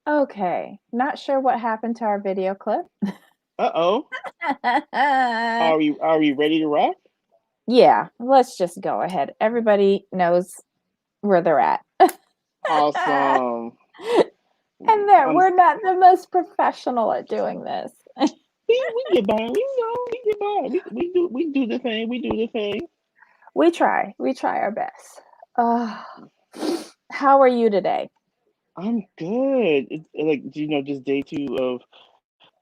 Okay, not sure what happened to our video clip. Uh-oh. Are we ready to rock? Yeah, let's just go ahead. Everybody knows where they're at. Awesome. And that I'm we're not the most professional at doing this. we get by. We get by. We do the thing. We do the thing. We try our best. Uh, how are you today? I'm good. It's like just day two of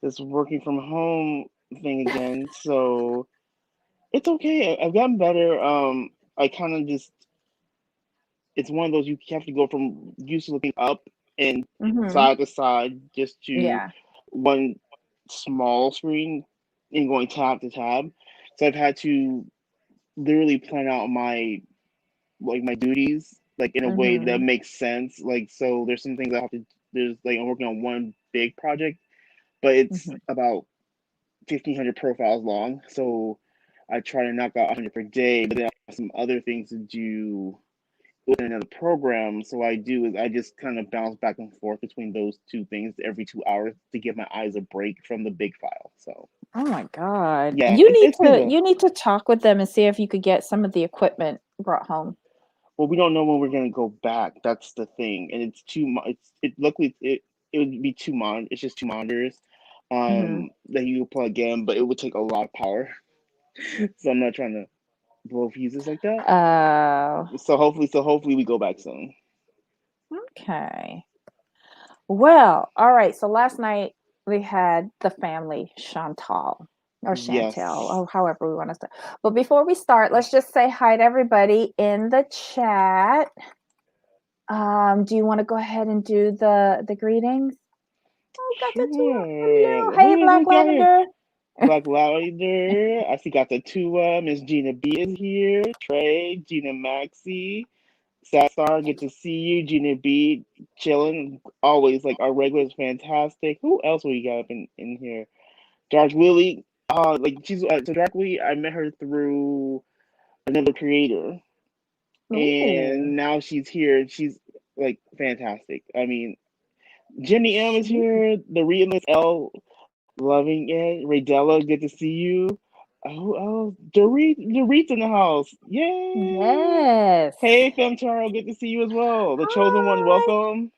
this working from home thing again. So it's okay. I've gotten better. I kind of just it's one of those you have to go from used to looking up and Hmm. side to side just to Yeah. one small screen and going tab to tab. So I've had to literally plan out my duties like in a way that Hmm. makes sense. Like so there's some things I have to there's like I'm working on one big project, but it's Hmm. about 1,500 profiles long. So I try to knock out 100 per day, but then I have some other things to do within another program. So I do is I just kind of bounce back and forth between those two things every 2 hours to give my eyes a break from the big file. So Oh my God. yeah, You it, need it's been to the you need to talk with them and see if you could get some of the equipment brought home. well, we don't know when we're gonna go back. That's the thing, and it's it's luckily it would be it's just two monitors, Hmm. that you plug in, but it would take a lot of power. So I'm not trying to blow fuses like that. Uh, So hopefully we go back soon. okay. Well, all right. So last night we had the family Chantal or Chantel, Yes. or however we want to say. But before we start, let's just say hi to everybody in the chat. Do you want to go ahead and do the greetings? Oh, got the two. Sure. Hello. Hey, Who Black we got here? Lavender. Black Lavender. I see got the Tua. Miss Gina B is here. Trey, Gina Maxie, Satstar. Good to see you. Gina B, chilling. Always like our regulars, fantastic. Who else we got up in here? Dark Lily. Like she's so Dark Lily. I met her through another creator, Ooh, and now she's here. She's like fantastic. I mean, Jenny M is shoot. here. The Relentless L, loving it. Raydella, good to see you. Oh, Dorit's in the house. Yay! Yes. Hey, Femtaro, good to see you as well. The chosen one, Hi. welcome.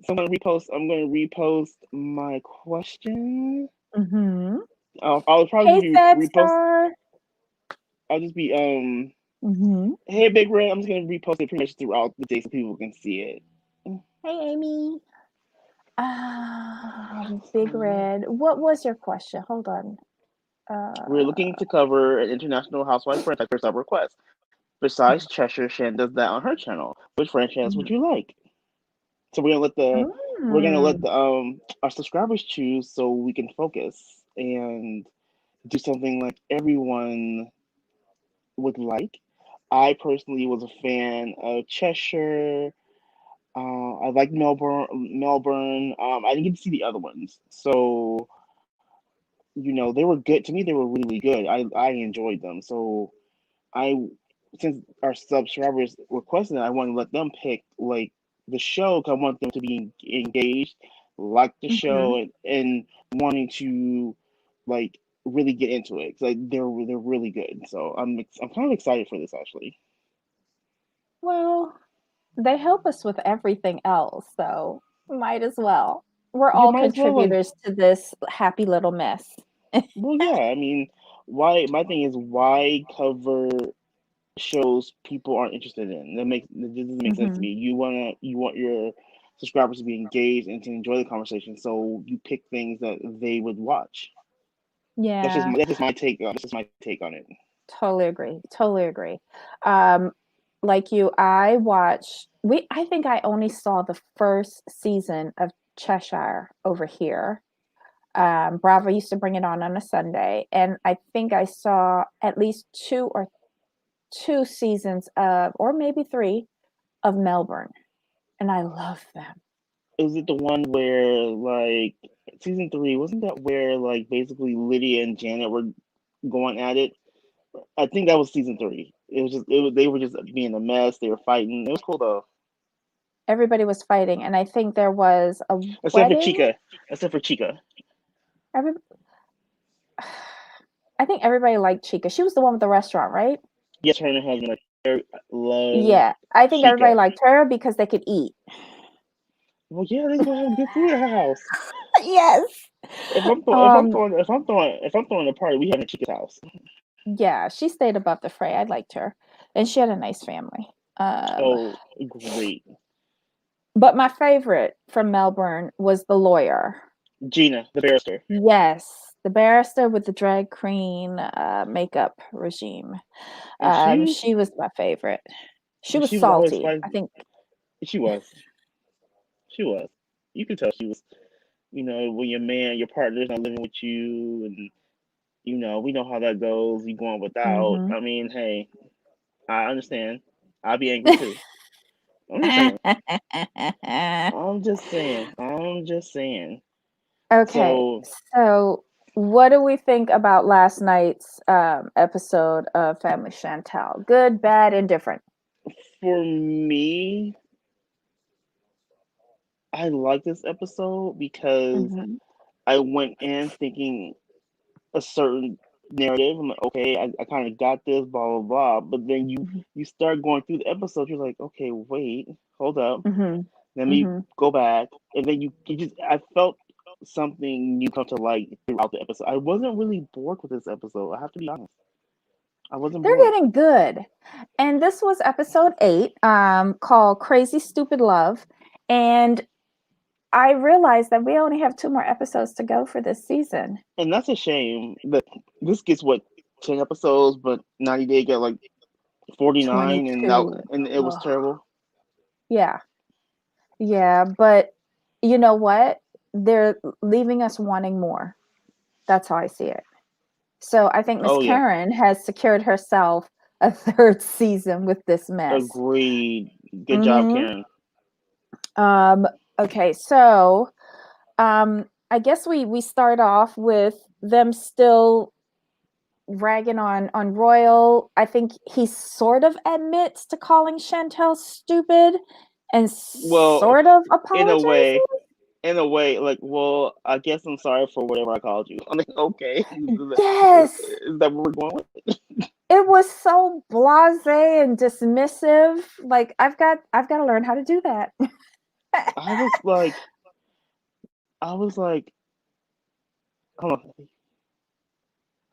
So I'm gonna repost my question. Mm-hmm. I'll probably Hey, be Sad repost. Star. I'll just be Mm-hmm. Hey, Big Red. I'm just gonna repost it pretty much throughout the day so people can see it. Hey, Amy. Big Red. What was your question? Hold on. We're looking Uh, to cover an international housewife franchise per sub request. Besides Cheshire, Shan does that on her channel. Which franchise would mhm. you like? So we're gonna let Mm. the our subscribers choose so we can focus and do something like everyone would like. I personally was a fan of Cheshire. I like Melbourne. Melbourne. I didn't get to see the other ones, so they were good. To me, they were really good. I enjoyed them. So I since our subscribers requested it, I want to let them pick like the show. 'Cause I want them to be engaged, like the Mm-hmm. show, and wanting to like really get into it. 'Cause like they're really good. So I'm kind of excited for this actually. Well, they help us with everything else, so might as well. We're Yeah, all might as well like contributors to this happy little mess. well yeah. I mean, why my thing is why cover shows people aren't interested in. That doesn't make sense to Hmm. me. You want your subscribers to be engaged and to enjoy the conversation, so you pick things that they would watch. Yeah, That's just my take on it. totally agree. Totally agree. Um, like you, I think I only saw the first season of Cheshire over here. Bravo used to bring it on a Sunday, and I think I saw at least two seasons of, or maybe three, of Melbourne, and I love them. Is it the one where like season three? Wasn't that where like basically Lydia and Janet were going at it? I think that was season three. It was they were just being a mess. They were fighting. It was cool though. Everybody was fighting, and I think there was a except for wedding. Chica. Except for Chica. Every, I think everybody liked Chica. She was the one with the restaurant, right? Yes, her and her husband love Yeah, I think everybody Chica. liked her because they could eat. Well, yeah, they're gonna have good food at her house. Yes. If I'm throwing if I'm Um, throwing if I'm throwing if I'm throwing a party, we have a Chica's house. yeah, she stayed above the fray. I liked her, and she had a nice family. Oh, great. But my favorite from Melbourne was the lawyer. Gina, the barrister. Yes, the barrister with the drag queen makeup regime. And She was my favorite. She was she was always salty. I fighting. think. She was. She was. You could tell she was. When your partner's not living with you, and we know how that goes. You going without. Hmm. I mean, hey, I understand. I'll be angry too. I'm just saying. I'm just saying. I'm just saying. Okay, So so what do we think about last night's episode of Family Chantel? Good, bad, indifferent. for me, I like this episode because Hmm. I went in thinking a certain narrative. I'm like, okay, I kind of got this, blah blah blah. But then you start going through the episode, you're like, okay, wait, hold up, Hmm. let me Hmm. go back, and then you just I felt something new come to light throughout the episode. I wasn't really bored with this episode. I have to be honest. I wasn't They're bored. getting good. And this was episode 8, called Crazy Stupid Love. And I realized that we only have 2 more episodes to go for this season. And that's a shame. But this gets what 10 episodes, but 90 Day got like 49, and now 22. and it was Ugh. terrible. Yeah. Yeah. But you know what? They're leaving us wanting more. That's how I see it. So I think Miss Oh yeah, Karen has secured herself a third season with this mess. agreed. Good job, Hmm. Karen. Um, okay, so I guess we start off with them still ragging on Royal. I think he sort of admits to calling Chantel stupid and Well, sort of in a apologizes. way, like, well, I guess I'm sorry for whatever I called you. I'm like, okay, Yes, is that what we're going with? it was so blasé and dismissive. Like I've got to learn how to do that. I was like, I was like, hold on,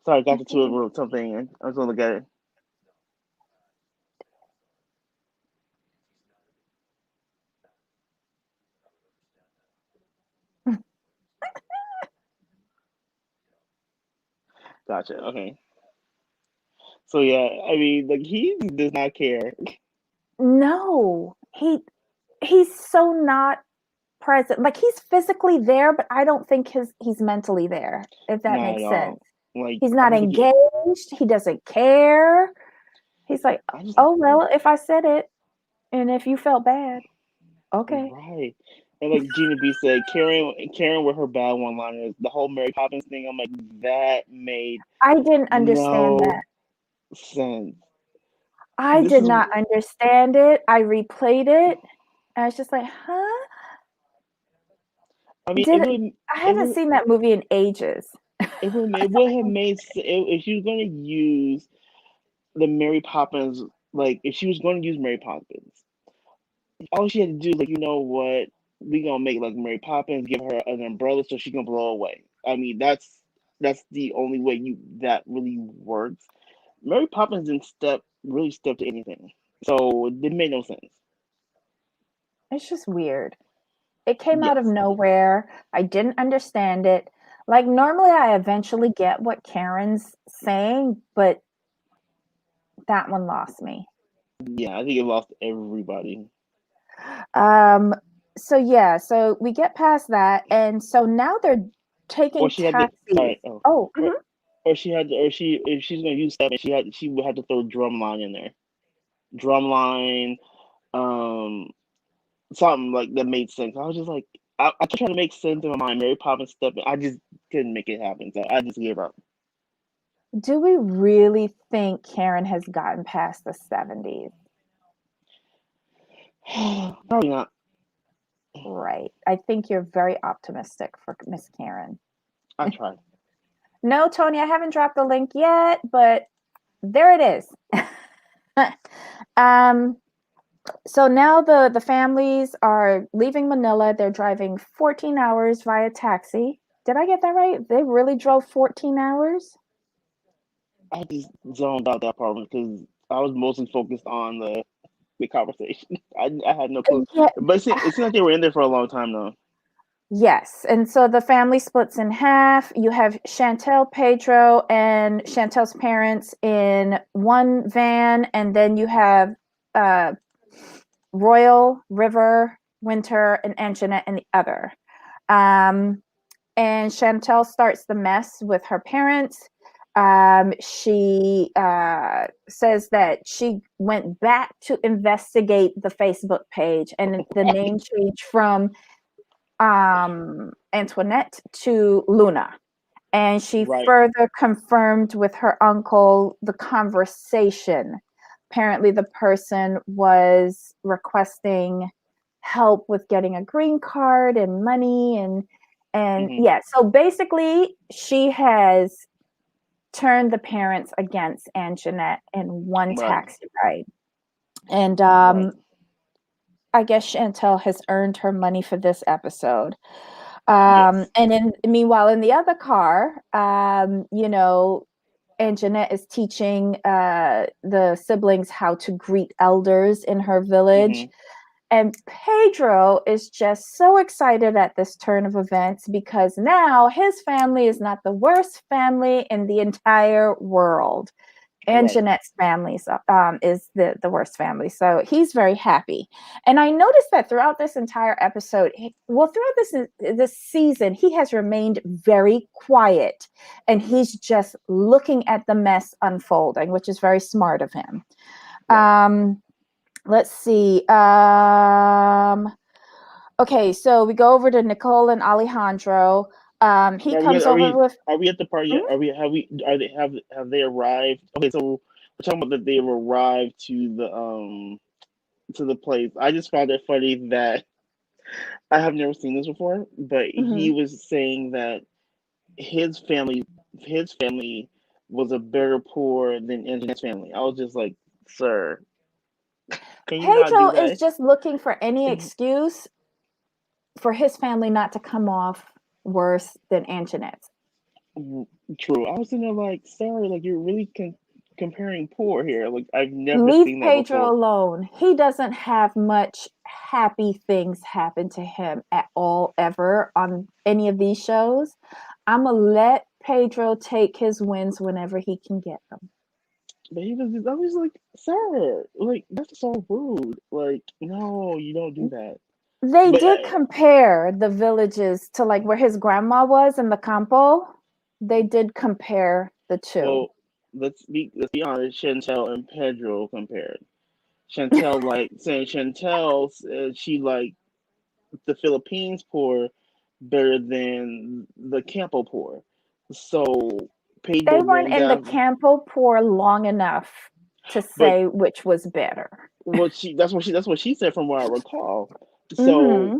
sorry, I got to two of something, and I was gonna look at it. Gotcha. Okay. So yeah, I mean, like he does not care. No, he's so not present. Like he's physically there, but I don't think he's mentally there, if that Not at makes sense. all. Like He's I not don't think he. engaged. He doesn't care. He's like, I just oh well, if I said it and if you felt bad, okay. right. And like Gina B said, Karen with her bad one-liners, the whole Mary Poppins thing. I'm like, that made I didn't understand that. no sense. I This did is, not understand it. I replayed it. And I was just like, huh? I mean, Did it? I it haven't would, seen that movie in ages. it would have made if she was going to use the Mary Poppins, like if she was going to use Mary Poppins, all she had to do is like, you know what, we gonna make like Mary Poppins, give her an umbrella so she can blow away. I mean, that's the only way you that really works. Mary Poppins didn't really step to anything, so it made no sense. It's just weird. It came out of Yes, nowhere. I didn't understand it. Like normally I eventually get what Karen's saying, but that one lost me. yeah, I think it lost everybody. Um so yeah, so we get past that and so now they're Or taking she had to taxis. sorry, oh, Oh, or, mhm. or she had to, or she if she's gonna use seven, she would have to throw drumline in there. Drumline, um, something like that made sense. I was just like, I kept trying to make sense in my mind. Mary Poppins stepping, I just couldn't make it happen. So I just gave up. Do we really think Karen has gotten past the 70s? Probably not. Right. I think you're very optimistic for Miss Karen. I tried. No, Tony, I haven't dropped the link yet, but there it is. um, so now the families are leaving Manila. They're driving 14 hours via taxi. Did I get that right? They really drove 14 hours? I just zoned out that part because I was mostly focused on the conversation. I had no clue, Yeah. but it seemed like they were in there for a long time though. Yes. And so the family splits in half. You have Chantel, Pedro, and Chantel's parents in one van, and then you have uh, Royal, River, Winter, and Anjanette in the other. Um, and Chantel starts the mess with her parents. She says that she went back to investigate the Facebook page, and the name changed from Antoinette to Luna. And she Right. further confirmed with her uncle the conversation. Apparently, the person was requesting help with getting a green card and money and Hmm. yeah. So basically, she has turned the parents against Anjanette in one Right. taxi ride. And Right. I guess Chantel has earned her money for this episode. Yes. And then, meanwhile, in the other car, and Jeanette is teaching the siblings how to greet elders in her village. Hmm. And Pedro is just so excited at this turn of events because now his family is not the worst family in the entire world. And Right. Jeanette's family is the worst family. So he's very happy. And I noticed that throughout this entire episode, throughout this season, he has remained very quiet. And he's just looking at the mess unfolding, which is very smart of him. Right. Let's see. Okay, so we go over to Nicole and Alejandro. He Are we comes are over we with. are we at the part Hmm? yet? Are they have they arrived? Okay, so we're talking about that they've arrived to the place. I just found it funny that I have never seen this before, but he Hmm. was saying that his family his family was a better poor than Anjanette's family. I was just like, sir, can you not Pedro do is that? just looking for any excuse for his family not to come off worse than Anjanette's. True. I was sitting there like, sir, like you're really comparing poor here. Like I've never Leave seen that Pedro before. alone. He doesn't have much happy things happen to him at all, ever on any of these shows. I'm going to let Pedro take his wins whenever he can get them. But I was like, sir, like that's so rude. Like, no, you don't do that. They But did compare the villages to like where his grandma was in the campo. They did compare the two. well, let's be honest. Chantel and Pedro compared. Chantel like saying Chantel she like the Philippines poor better than the Campo poor. So They Pedro weren't going in the down, campo pour long enough to but say which was better. that's what she said from what I recall. So Mm-hmm.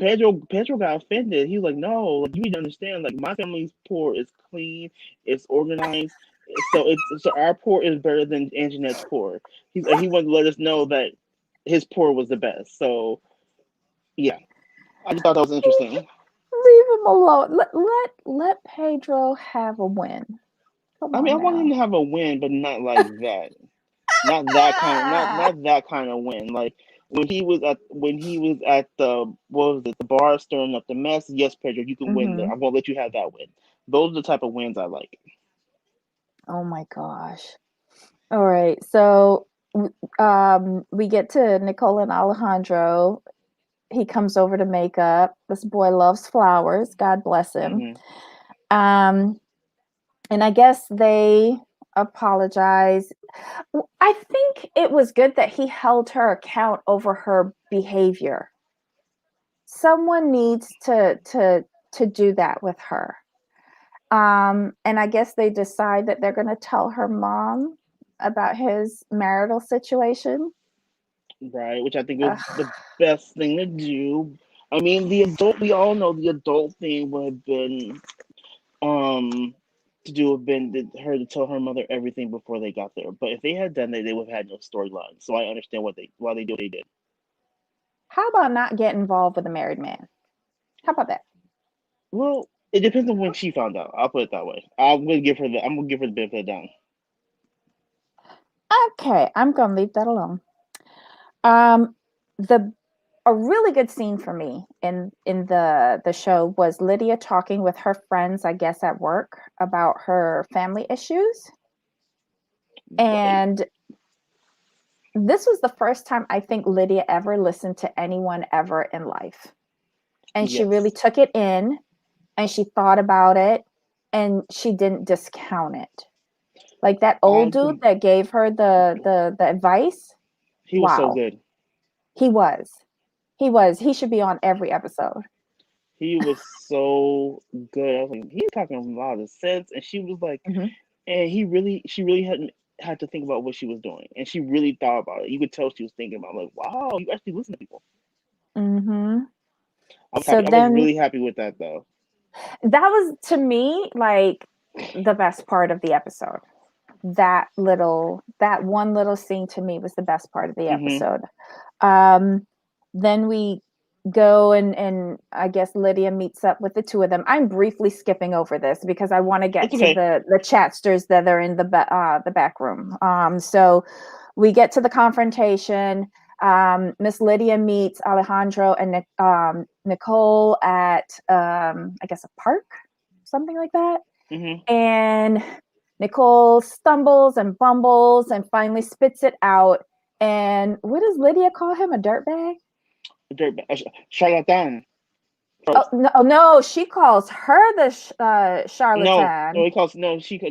Pedro got offended. He was like, "No, like you need to understand. Like my family's poor is clean, it's organized. So our poor is better than Anjanette's poor. He wanted to let us know that his poor was the best. So yeah, I just thought that was interesting. Leave him alone. Let Pedro have a win. Come I mean, on I want him now. to have a win, but not like that. Not that kind of win. Like when he was at the what was it, the bar stirring up the mess. Yes, Pedro, you can win there. Mm-hmm. I'm gonna let you have that win. Those are the type of wins I like. Oh my gosh. All right. So we get to Nicole and Alejandro. He comes over to make up. This boy loves flowers. God bless him. Hmm. Um, and I guess they apologize. I think it was good that he held her account over her behavior. Someone needs to do that with her. And I guess they decide that they're going to tell her mom about his marital situation. Right, which I think was Ugh. the best thing to do. I mean, the adult. We all know the adult thing would have been um to do have been her to tell her mother everything before they got there. But if they had done that, they would have had no storyline. So I understand why they do what they did. How about not get involved with a married man? How about that? Well, it depends on when she found out. I'll put it that way. I'm gonna give her the benefit of the doubt. Okay, I'm gonna leave that alone. Um, the a really good scene for me in the show was Lydia talking with her friends, I guess at work, about her family issues. Right? And this was the first time I think Lydia ever listened to anyone ever in life. And she really Yes. took it in and she thought about it and she didn't discount it. Like that I old dude com- that gave her the advice. he was so Wow, good. he was. He was. He should be on every episode. He was so good. I was like, he's talking a lot of sense, and she was like, Mhm. and she really had to think about what she was doing, and she really thought about it. You could tell she was thinking about, like, wow, you actually listen to people. Mhm. I was So happy. I was then really happy with that, though. that was to me like the best part of the episode. That one little scene to me was the best part of the Hmm. episode. Um then we go and I guess Lydia meets up with the two of them. I'm briefly skipping over this because I want to It's get to okay. the chatsters that are in the back room. So we get to the confrontation. Miss Lydia meets Alejandro and Nicole at I guess a park, something like that. Hmm. And Nicole stumbles and bumbles and finally spits it out. And what does Lydia call him? A dirtbag? Dirt, charlatan Oh first. no, oh, no, she calls her the No, charlatan. no, he calls no. She I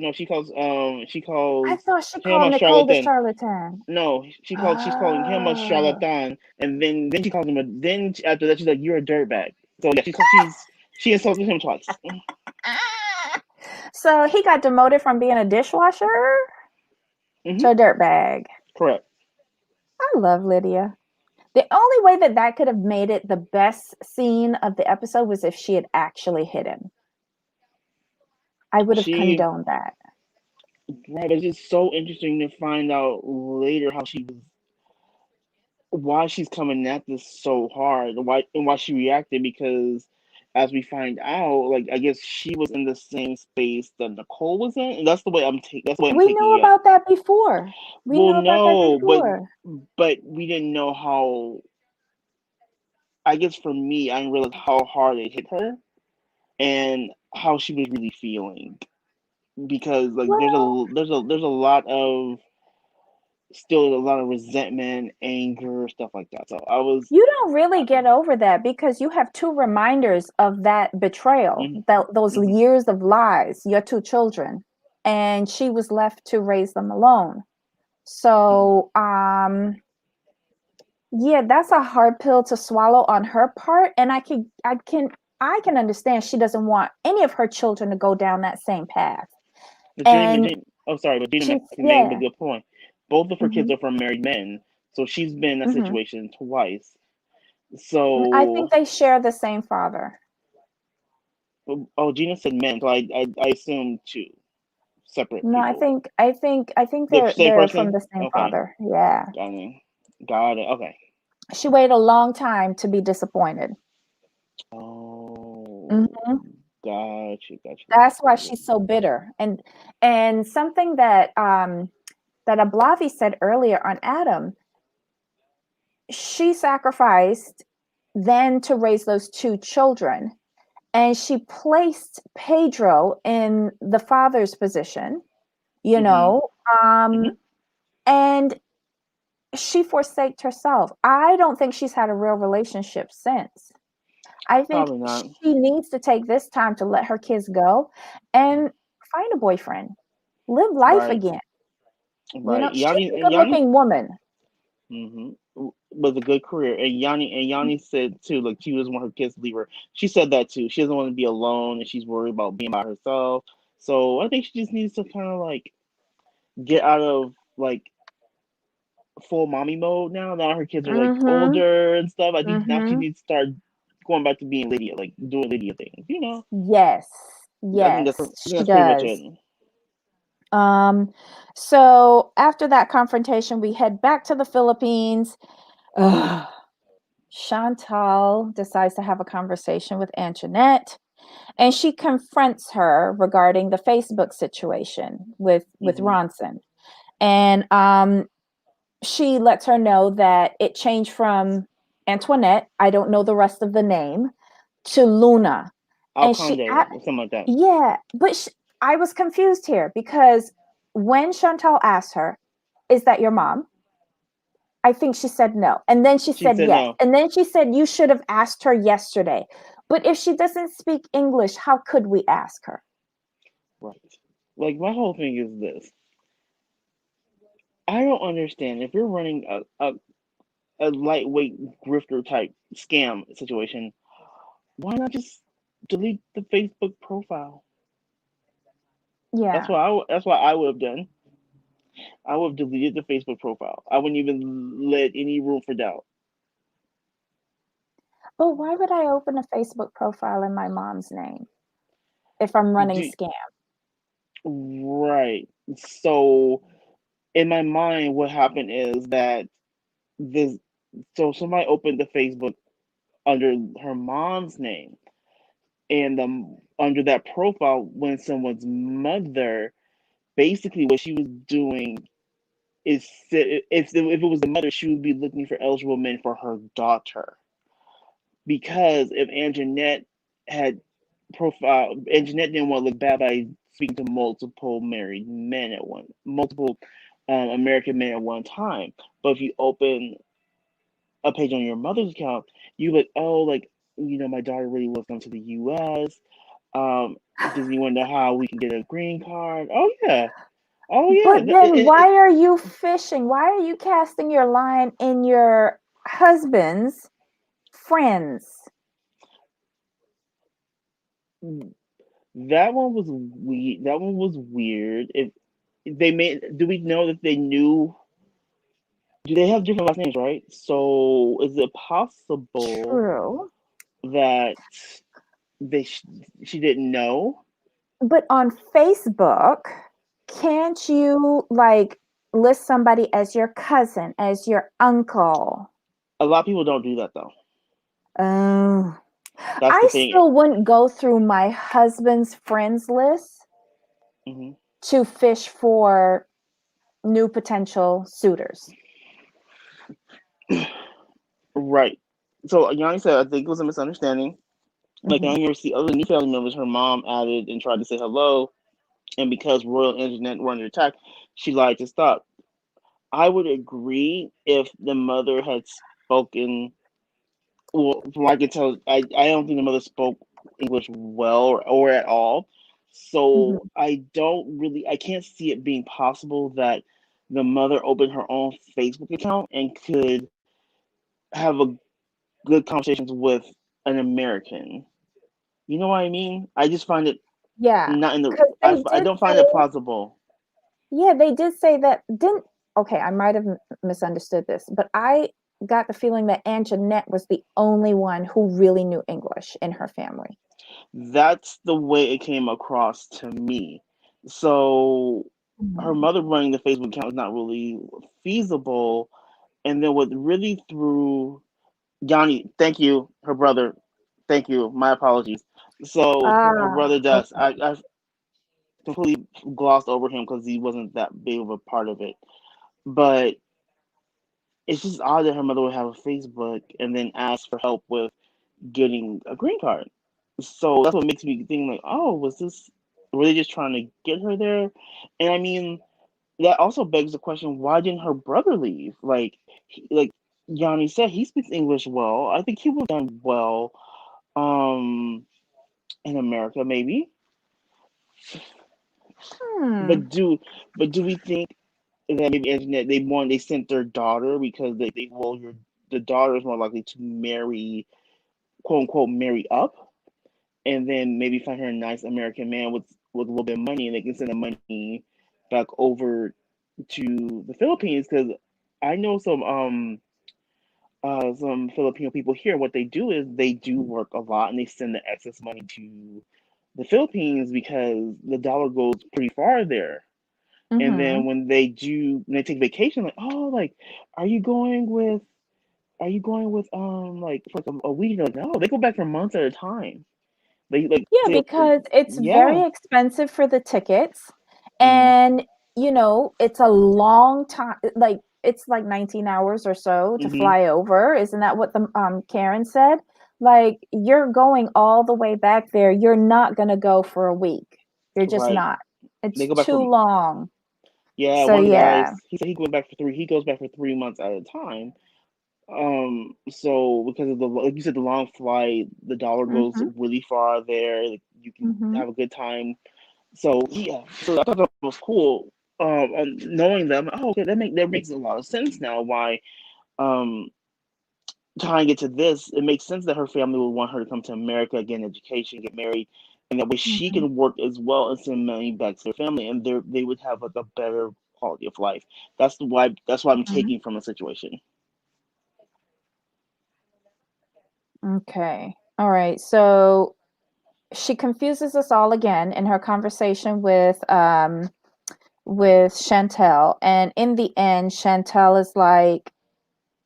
calls thought she him called a Nicole the charlatan. charlatan. No, she's calling him a Oh. charlatan, and then she calls him a. Then after that, she's like, "You're a dirtbag." So yeah, she insulted him twice. So he got demoted from being a dishwasher Hmm. to a dirtbag. Correct. I love Lydia. The only way that that could have made it the best scene of the episode was if she had actually hit him. I would have She condoned that. right, but it's just so interesting to find out later why she's coming at this so hard, why she reacted because. As we find out, like I guess she was in the same space that Nicole was in, and that's the way I'm We taking knew it. about that before. We Well, knew about that no, before. but we didn't know how. I guess for me, I didn't realize how hard it hit her and how she was really feeling because like Well, there's a lot of still a lot of resentment, anger, stuff like that. So I was, you don't really get over that because you have two reminders of that betrayal, mm-hmm, those mm-hmm, years of lies, your two children, and she was left to raise them alone. mm-hmm. So, yeah, that's a hard pill to swallow on her part, and I can understand she doesn't want any of her children to go down that same path. But And oh sorry, but Gina she's made a yeah. good point. Both of her kids Hmm. are from married men, so she's been in that Hmm. situation twice. I So, think they share the same father. oh, Gina said men, so I assumed two separate No, people. I think The same they're from person? the same Okay. father. Yeah. Got it. Got it. Okay. She waited a long time to be disappointed. Oh, Hmm. gotcha. That's why she's so bitter. And something that that Ablavi said earlier on Adam, she sacrificed then to raise those two children, and she placed Pedro in the father's position, you Mm-hmm. know, Mm-hmm. and she forsaked herself. I don't think she's had a real relationship since. I think Probably not. she needs to take this time to let her kids go and find a boyfriend, live life Right. again. You know, Right. she's a good Yanni looking woman. was a good career. And Yanni said too, like she doesn't want her kids to leave her. She said that too. She doesn't want to be alone and she's worried about being by herself. So I think she just needs to kind of like get out of like full mommy mode now. Now her kids are like Mm-hmm. older and stuff. I think now she Mm-hmm. needs to start going back to being Lydia, like doing Lydia things, you know. Yes, I yes, think she that's pretty much does. it. Um, so after that confrontation, we head back to the Philippines. Ugh. Chantal decides to have a conversation with Antoinette, and she confronts her regarding the Facebook situation with Hmm. Ronson. And she lets her know that it changed from Antoinette, I don't know the rest of the name, to Luna. And Alconde or something like that. yeah, but I was confused here because when Chantal asked her, "Is that your mom?" I think she said no. And then she She said said yes. no. And then she said, "You should have asked her yesterday." But if she doesn't speak English, how could we ask her? Right. Like my whole thing is this. I don't understand if you're running a lightweight grifter type scam situation, why not just delete the Facebook profile? Yeah. That's what I would have done. I would have deleted the Facebook profile. I wouldn't even let any room for doubt. But why would I open a Facebook profile in my mom's name if I'm running Do, scam? right. So in my mind, what happened is that this. So somebody opened the Facebook under her mom's name, and under that profile, when someone's mother, basically what she was doing is if it was the mother, she would be looking for eligible men for her daughter. Because if Anjanette had profile, Anjanette didn't want to look bad by speaking to multiple married men at one, multiple American men at one time. But if you open a page on your mother's account, you like, oh, like, my daughter really wants to come to the U.S. Does anyone know how we can get a green card? Oh yeah. But then why are you fishing? Why are you casting your line in your husband's friends? That one was weird. That one was weird. If they made, do we know that they knew? Do they have different last names, right? So is it possible True. that they she didn't know? But on Facebook, can't you like list somebody as your cousin, as your uncle? A lot of people don't do that though. Oh, That's the I thing. still wouldn't go through my husband's friends list Hmm. to fish for new potential suitors. Right. So Yanni said, I think it was a misunderstanding. Like I Mhm. remember see other new family members, her mom added and tried to say hello, and because Royal Internet were under attack, she lied to stop. I would agree if the mother had spoken. Well, from what I can tell, I don't think the mother spoke English well or at all. So Mhm. I can't see it being possible that the mother opened her own Facebook account and could have a good conversations with an American. You know what I mean? I just find it Yeah, not in the. because they I did don't find it say, plausible. yeah, they did say that. Didn't okay? I might have misunderstood this, but I got the feeling that Aunt Jeanette was the only one who really knew English in her family. That's the way it came across to me. So her Mhm. mother running the Facebook account is not really feasible. And then what really threw Johnny, thank you, her brother, thank you, my apologies. So her Ah, brother does. okay. I completely glossed over him because he wasn't that big of a part of it. But it's just odd that her mother would have a Facebook and then ask for help with getting a green card. So that's what makes me think like, oh, was this were they just trying to get her there? And I mean, that also begs the question, why didn't her brother leave? Like Yanni said, he speaks English well. I think he would have done well um in America maybe. Hmm. But do we think that maybe internet they sent their daughter because they well your the daughter is more likely to marry quote unquote marry up and then maybe find her a nice American man with a little bit of money, and they can send the money back over to the Philippines because I know some some Filipino people here, what they do is they do work a lot and they send the excess money to the Philippines because the dollar goes pretty far there. And then Mhm. when they take vacation, like, oh, like, are you going with, like for like a week? They're like, no, they go back for months at a time. They like Yeah, say, because it's yeah, very expensive for the tickets, hmm and, it's a long time, like, it's like 19 hours or so to hmm fly over. Isn't that what the Karen said? Like, you're going all the way back there. You're not gonna go for a week. You're just right. not. They It's go back for too long. yeah. So One guy, yeah. he said he went back for three. He goes back for 3 months at a time. So because of the like you said, the long flight, the dollar goes Mhm. really far there. Like, you can Mhm. have a good time. So yeah, so I thought that was cool. Knowing them, oh, okay, that makes a lot of sense now. Why um tying it to this, it makes sense that her family would want her to come to America, get an education, get married, and that way she Mhm. can work as well and send money back to their family, and they would have like a better quality of life. That's why I'm Mhm. taking from the situation. Okay. All right. So she confuses us all again in her conversation with Chantel. And in the end, Chantel is like,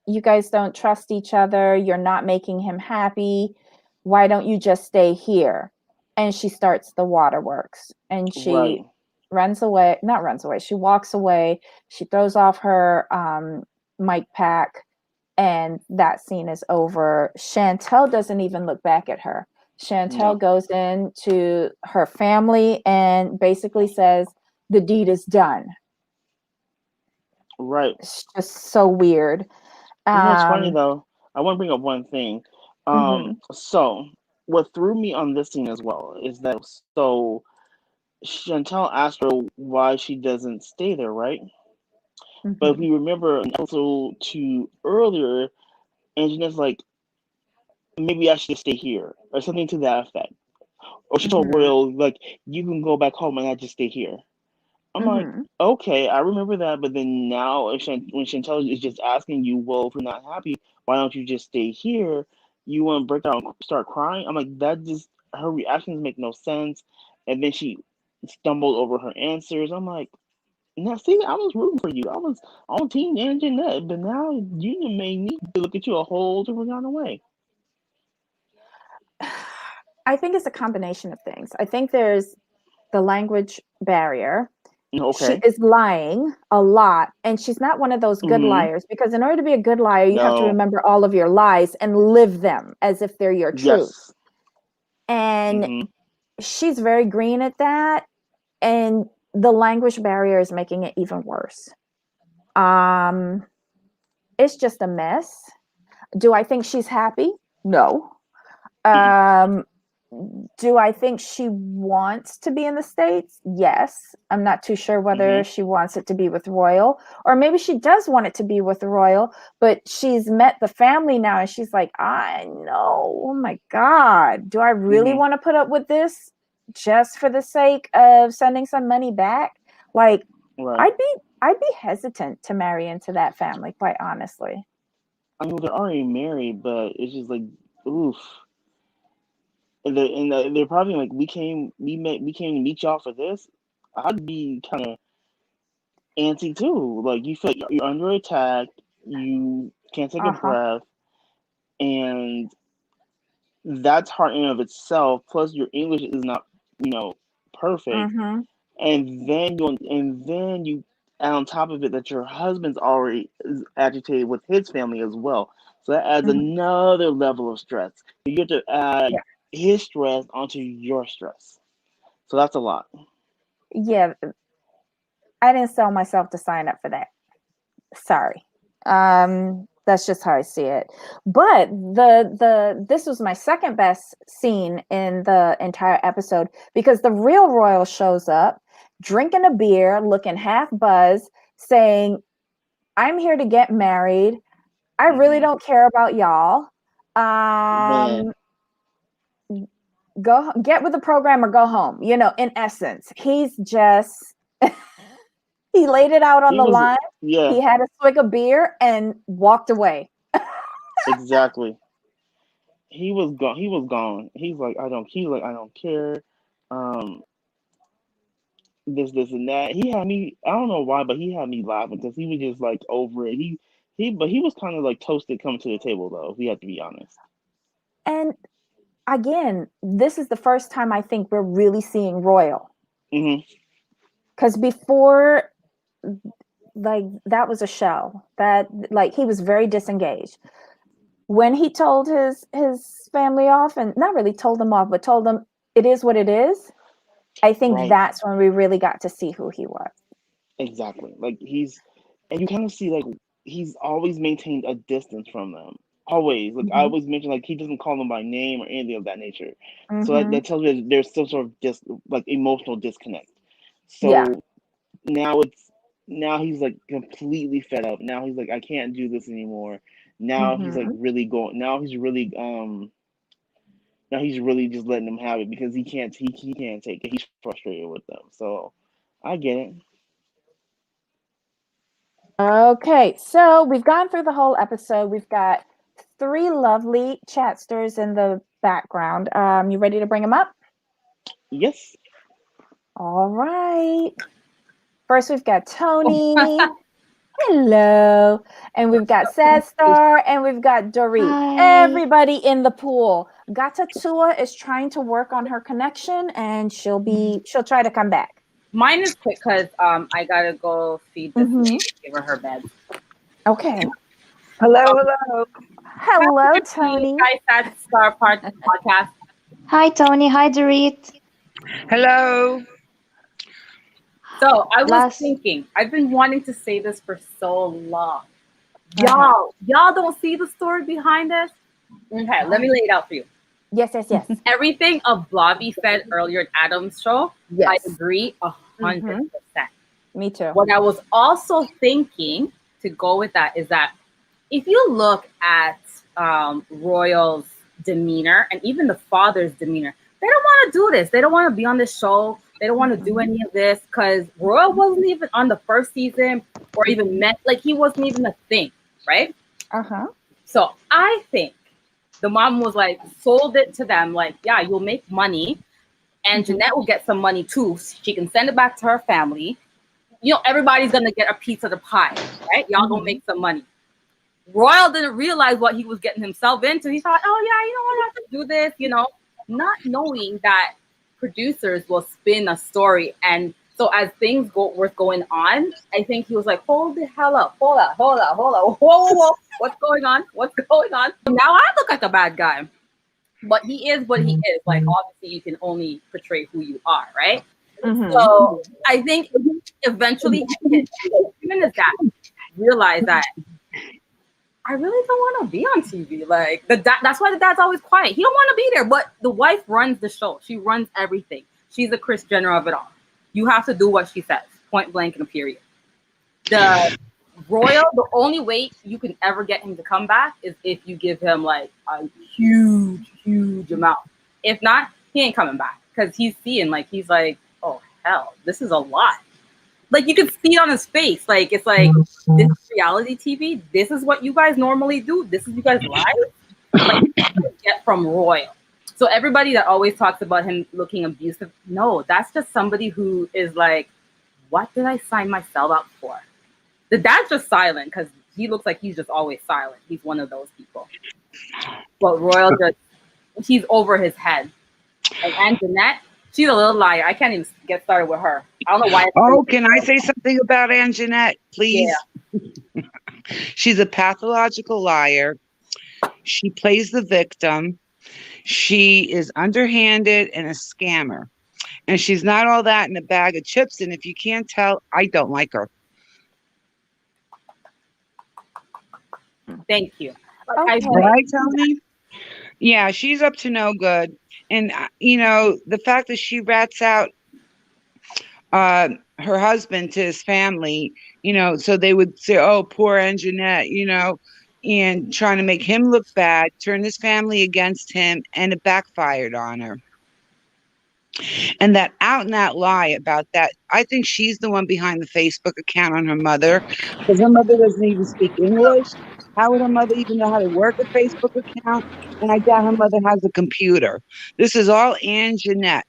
you guys don't trust each other. You're not making him happy. Why don't you just stay here? And she starts the waterworks and she Right. runs away, not runs away, she walks away. She throws off her mic pack, and that scene is over. Chantel doesn't even look back at her. Chantel No. goes into her family and basically says, the deed is done. Right. It's just so weird. You know what's funny Um, though? I want to bring up one thing. mhm, So what threw me on this scene as well is that so Chantel asked her why she doesn't stay there, right? But if mhm, we remember an episode two earlier, Angelina's like, maybe I should just stay here, or something to that effect. Or she told mhm, Royal, like, you can go back home and I just stay here. I'm like, mhm. okay, I remember that, but then now when Chantel is just asking you, well, if you're not happy, why don't you just stay here? You want to break out and start crying? I'm like, that just, her reactions make no sense. And then she stumbled over her answers. I'm like, now see, I was rooting for you. I was on Team Jeanette, but now you made me look at you a whole different kind of way. I think it's a combination of things. I think there's the language barrier. She Okay. is lying a lot, and she's not one of those good Mm-hmm. liars, because in order to be a good liar, you have to No. remember all of your lies and live them as if they're your truth. Yes. And Mm-hmm. she's very green at that, and the language barrier is making it even worse. Um, it's just a mess. Do I think she's happy? No. Mm-mm. Um, do I think she wants to be in the States? Yes. I'm not too sure whether Mm-hmm. she wants it to be with Royal, or maybe she does want it to be with Royal, but she's met the family now and she's like, I know, oh my God, do I really Mm-hmm. want to put up with this just for the sake of sending some money back? Like, Right. I'd be I'd be hesitant to marry into that family, quite honestly. I mean, they're already married, but it's just like, oof. They're probably like, we came to meet y'all for this. I'd be kind of antsy too. Like, you feel like you're under attack, you can't take a Uh-huh. breath, and that's hard in and of itself. Plus, your English is not, you know, perfect, Mm-hmm. and then you add on top of it that your husband's already is agitated with his family as well. So that adds Mm-hmm. another level of stress. You have to add Yeah. his stress onto your stress. So that's a lot. Yeah, I didn't sell myself to sign up for that. Sorry. That's just how I see it. But the this was my second best scene in the entire episode, because the real Royal shows up drinking a beer, looking half buzzed, saying, I'm here to get married. I really Hmm don't care about y'all. Man, Um, go get with the program or go home. In essence, he's just he laid it out on he the was, line. yeah, He had a swig of beer and walked away. Exactly. He was gone. He was gone. He's like, I don't. He's like, I don't care. Um, this, and that. He had me. I don't know why, but he had me laughing because he was just like over it. But he was kind of like toasted coming to the table, though. If we have to be honest. And again, this is the first time I think we're really seeing Royal. Hmm. Because before, like, that was a show that, like, he was very disengaged. When he told his family off, and not really told them off, but told them it is what it is, I think Right. that's when we really got to see who he was. Exactly. Like and you kind of see like he's always maintained a distance from them. Always. Like I Mm-hmm. always mention, like he doesn't call them by name or anything of that nature. So Mm-hmm. that tells me that there's some sort of like emotional disconnect. Yeah. So now it's now he's like completely fed up. Now he's like, I can't do this anymore. Now he's like Mm-hmm. really going. Now he's really just letting them have it because he can't take it. He's frustrated with them. So I get it. Okay, so we've gone through the whole episode. We've got three lovely chatsters in the background. You ready to bring them up? Yes. All right. First, we've got Tony. Hello. And we've got Sad Star and we've got Dorit. Hi. Everybody in the pool. Gata Tua is trying to work on her connection and she'll try to come back. Mine is quick because I gotta go feed this lady, give her her bed. Okay. Hello. Hello, Tony. Hi, Sad Star Podcast. Hi, Tony. Hi, Dorit. Hello. So I was thinking, I've been wanting to say this for so long. Y'all don't see the story behind this? Okay, let me lay it out for you. Yes. Everything of Blobby said earlier in Adam's show, Yes. I agree 100%. Me too. What I was also thinking to go with that is that if you look at Royal's demeanor and even the father's demeanor, they don't want to do this. They don't want to be on this show. They don't want to do any of this because Royal wasn't even on the first season or even meant, like he wasn't even a thing, right? Uh-huh. So I think the mom was like, sold it to them, like, yeah, you'll make money and Jeanette will get some money too. She can send it back to her family. You know, everybody's going to get a piece of the pie, right? Y'all gonna make some money. Royal didn't realize what he was getting himself into. He thought, oh yeah, you know what, I have to do this, you know, not knowing that producers will spin a story. And so as things were going on, I think he was like, hold the hell up, hold up, whoa, what's going on? Now I look like a bad guy, but he is what he is. Like, obviously you can only portray who you are, right? So I think eventually even his dad realized that I really don't want to be on TV. Like that's why the dad's always quiet. He don't want to be there, but the wife runs the show. She runs everything. She's a Kris Jenner of it all. You have to do what she says, point blank and a period. The Royal, the only way you can ever get him to come back is if you give him like a huge amount. If not, he ain't coming back because he's seeing like he's like, oh hell, this is a lot. Like you can see it on his face. Like it's like this is reality TV. This is what you guys normally do. This is you guys live. Like get from Royal. So everybody that always talks about him looking abusive, no, that's just somebody who is like, what did I sign myself up for? The dad's just silent because he looks like he's just always silent. He's one of those people. But Royal just he's over his head. And Jeanette, she's a little liar. I can't even get started with her. I don't know why. Oh, can I say something about Anjanette, please? Yeah. She's a pathological liar. She plays the victim. She is underhanded and a scammer. And she's not all that in a bag of chips. And if you can't tell, I don't like her. Thank you. Okay. Right, Tony? Yeah, she's up to no good. And, you know, the fact that she rats out her husband to his family, you know, so they would say, oh, poor Anjanette, you know, and trying to make him look bad, turn his family against him, and it backfired on her. And that out and out lie about that, I think she's the one behind the Facebook account on her mother, because her mother doesn't even speak English. How would her mother even know how to work a Facebook account? And I doubt her mother has a computer. This is all Ann Jeanette.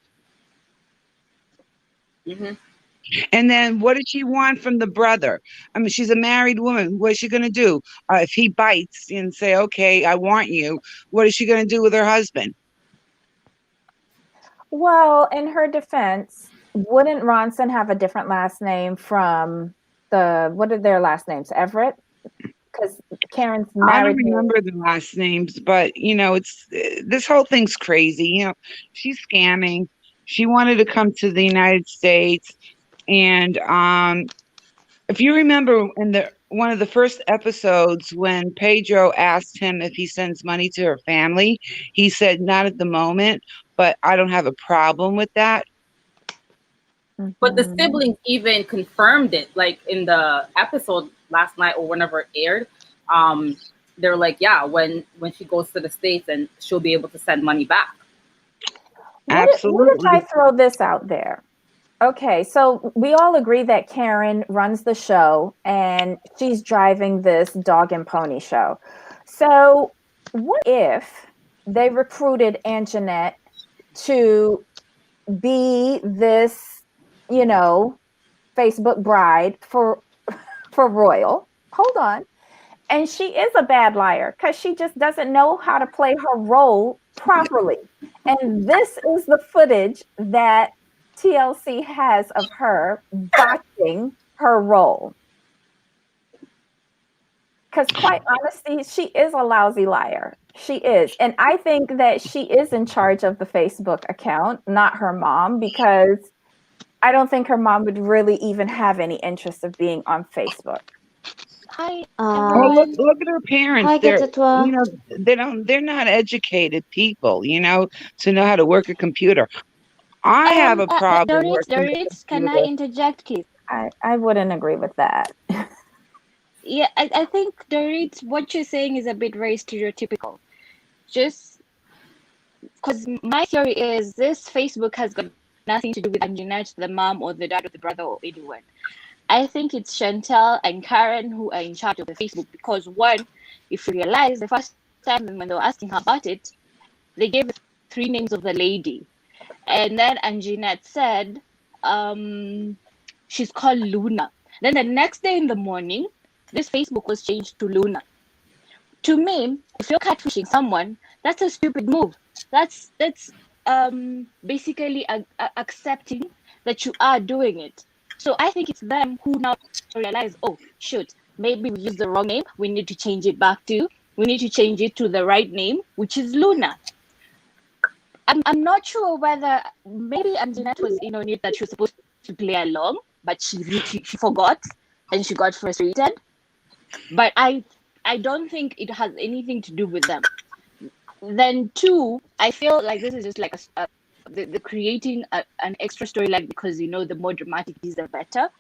Mm-hmm. And then what did she want from the brother? I mean, she's a married woman. What is she going to do? If he bites and say, okay, I want you, what is she going to do with her husband? Well, in her defense, wouldn't Ronson have a different last name from what are their last names? Everett? Because Karen's I don't married to. remember the last names, but it's this whole thing's crazy. She's scamming. She wanted to come to the United States, and if you remember in one of the first episodes when Pedro asked him if he sends money to her family, he said not at the moment, but I don't have a problem with that. But the Mhm. siblings even confirmed it, like in the episode last night or whenever it aired. They're like, yeah, when she goes to the States, and she'll be able to send money back. What if Absolutely. I throw this out there? Okay, so we all agree that Karen runs the show and she's driving this dog and pony show. So what if they recruited Anjanette to be this, Facebook bride for Royal? Hold on. And she is a bad liar because she just doesn't know how to play her role properly. And this is the footage that TLC has of her botching her role. Because quite honestly, she is a lousy liar. She is. And I think that she is in charge of the Facebook account, not her mom, because I don't think her mom would really even have any interest of being on Facebook. Hi, Oh, everyone. look at her parents. Hi, They're Gatatwa. they're not educated people, to know how to work a computer. I have a problem working a Dorit, can I computer. interject, please? I wouldn't agree with that. Yeah, I think Dorit, what you're saying is a bit very stereotypical. Just because my theory is this Facebook has got nothing to do with Anjanette, the mom or the dad or the brother or anyone. I think it's Chantel and Karen who are in charge of the Facebook because one, if you realize the first time when they were asking her about it, they gave the 3 names of the lady. And then Anjanette said, she's called Luna. Then the next day in the morning, this Facebook was changed to Luna. To me, if you're catfishing someone, that's a stupid move. That's basically accepting that you are doing it. So I think it's them who now realize, oh shoot, maybe we used the wrong name. We need to change it to the right name, which is Luna. I'm not sure whether maybe Anjanette was in on it that she was supposed to play along, but she forgot and she got frustrated. But I don't think it has anything to do with them. Then 2, I feel like this is just like the creating an extra storyline because the more dramatic it is, the better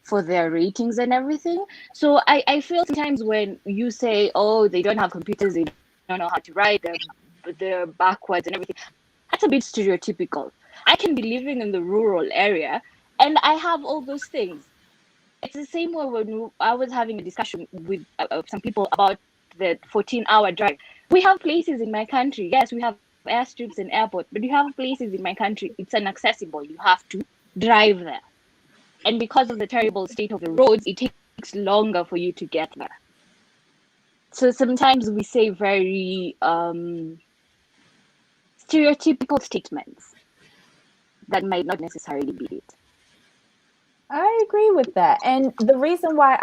for their ratings and everything. So I feel sometimes when you say, oh, they don't have computers, they don't know how to write, they're backwards and everything, that's a bit stereotypical. I can be living in the rural area and I have all those things. It's the same way when I was having a discussion with some people about the 14-hour drive. We have places in my country. Yes, we have airstrips and airports, but you have places in my country. It's inaccessible. You have to drive there. And because of the terrible state of the roads, it takes longer for you to get there. So sometimes we say very stereotypical statements that might not necessarily be it. I agree with that. And the reason why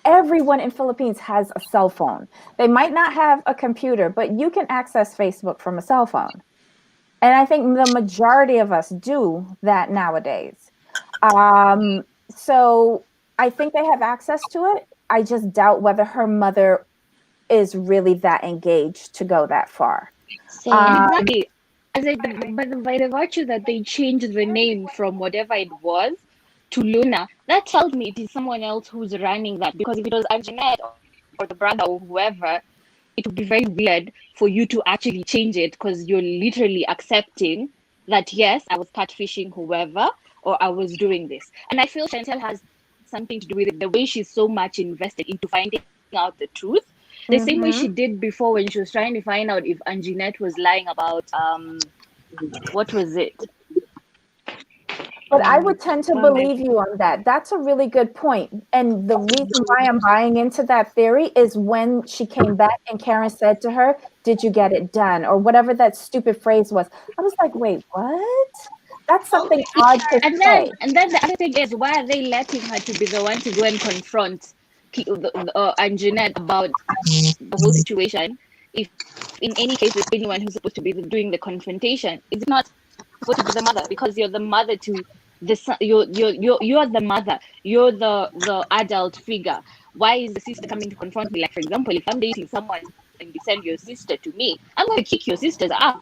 everyone in Philippines has a cell phone. They might not have a computer, but you can access Facebook from a cell phone. And I think the majority of us do that nowadays. So I think they have access to it. I just doubt whether her mother is really that engaged to go that far. Exactly. But by the virtue that they changed the name from whatever it was to Luna, that tells me it is someone else who's running that. Because if it was Anjanette or the brother or whoever, it would be very weird for you to actually change it because you're literally accepting that, yes, I was catfishing whoever or I was doing this. And I feel Chantel has something to do with it. The way she's so much invested into finding out the truth, the same way she did before when she was trying to find out if Anjanette was lying about what was it? But I would tend to believe you on that. That's a really good point. And the reason why I'm buying into that theory is when she came back and Karen said to her, "Did you get it done?" Or whatever that stupid phrase was. I was like, wait, what? That's something odd to say. And then the other thing is, why are they letting her to be the one to go and confront Anjanette about the whole situation? If in any case it's anyone who's supposed to be doing the confrontation, it's not supposed to be the mother, because you're the mother to the son. You're the mother. You're the adult figure. Why is the sister coming to confront me? Like, for example, if I'm dating someone and you send your sister to me, I'm going to kick your sister's ass.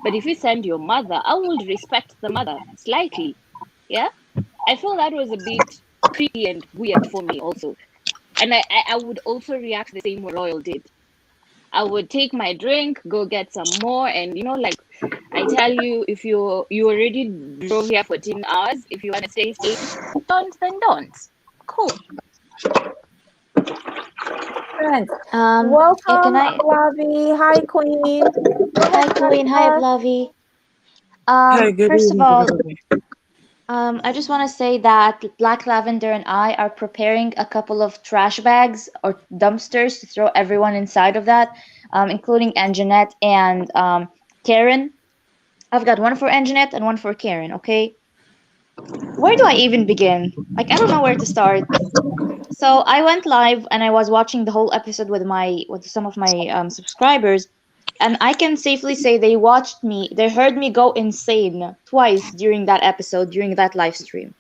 But if you send your mother, I will respect the mother slightly. Yeah, I feel that was a bit creepy and weird for me also. And I would also react the same way Royal did. I would take my drink, go get some more, and like I tell you, if you already drove here 14 hours, if you want to stay, don't, then don't. Cool. Friends. Can Welcome, I? Flavi. Hi, Queen. Hi, Queen. Hi, Flavi. Hi, good First of evening, all, everybody. I just want to say that Black Lavender and I are preparing a couple of trash bags or dumpsters to throw everyone inside of that, including Anjanette and Karen. I've got one for Anjanette and one for Karen, okay? Where do I even begin? Like, I don't know where to start. So I went live and I was watching the whole episode with some of my subscribers, and I can safely say they heard me go insane twice during that episode, during that live stream.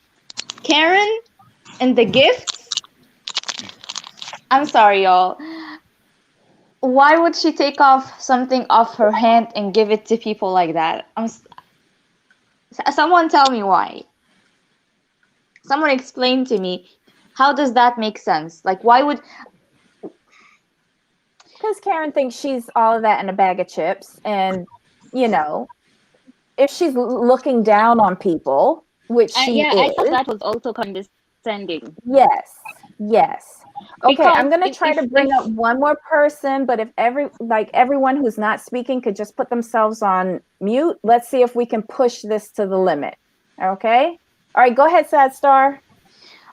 Karen and the gifts. I'm sorry, y'all. Why would she take off something off her hand and give it to people like that? Someone tell me why. Someone explain to me. How does that make sense? Like, why would... Because Karen thinks she's all of that in a bag of chips. And, if she's looking down on people, which she is. I thought that was also condescending. Yes. Okay, Because I'm going to try to bring up one more person, but if everyone who's not speaking could just put themselves on mute, let's see if we can push this to the limit. Okay? All right, go ahead, Sad Star.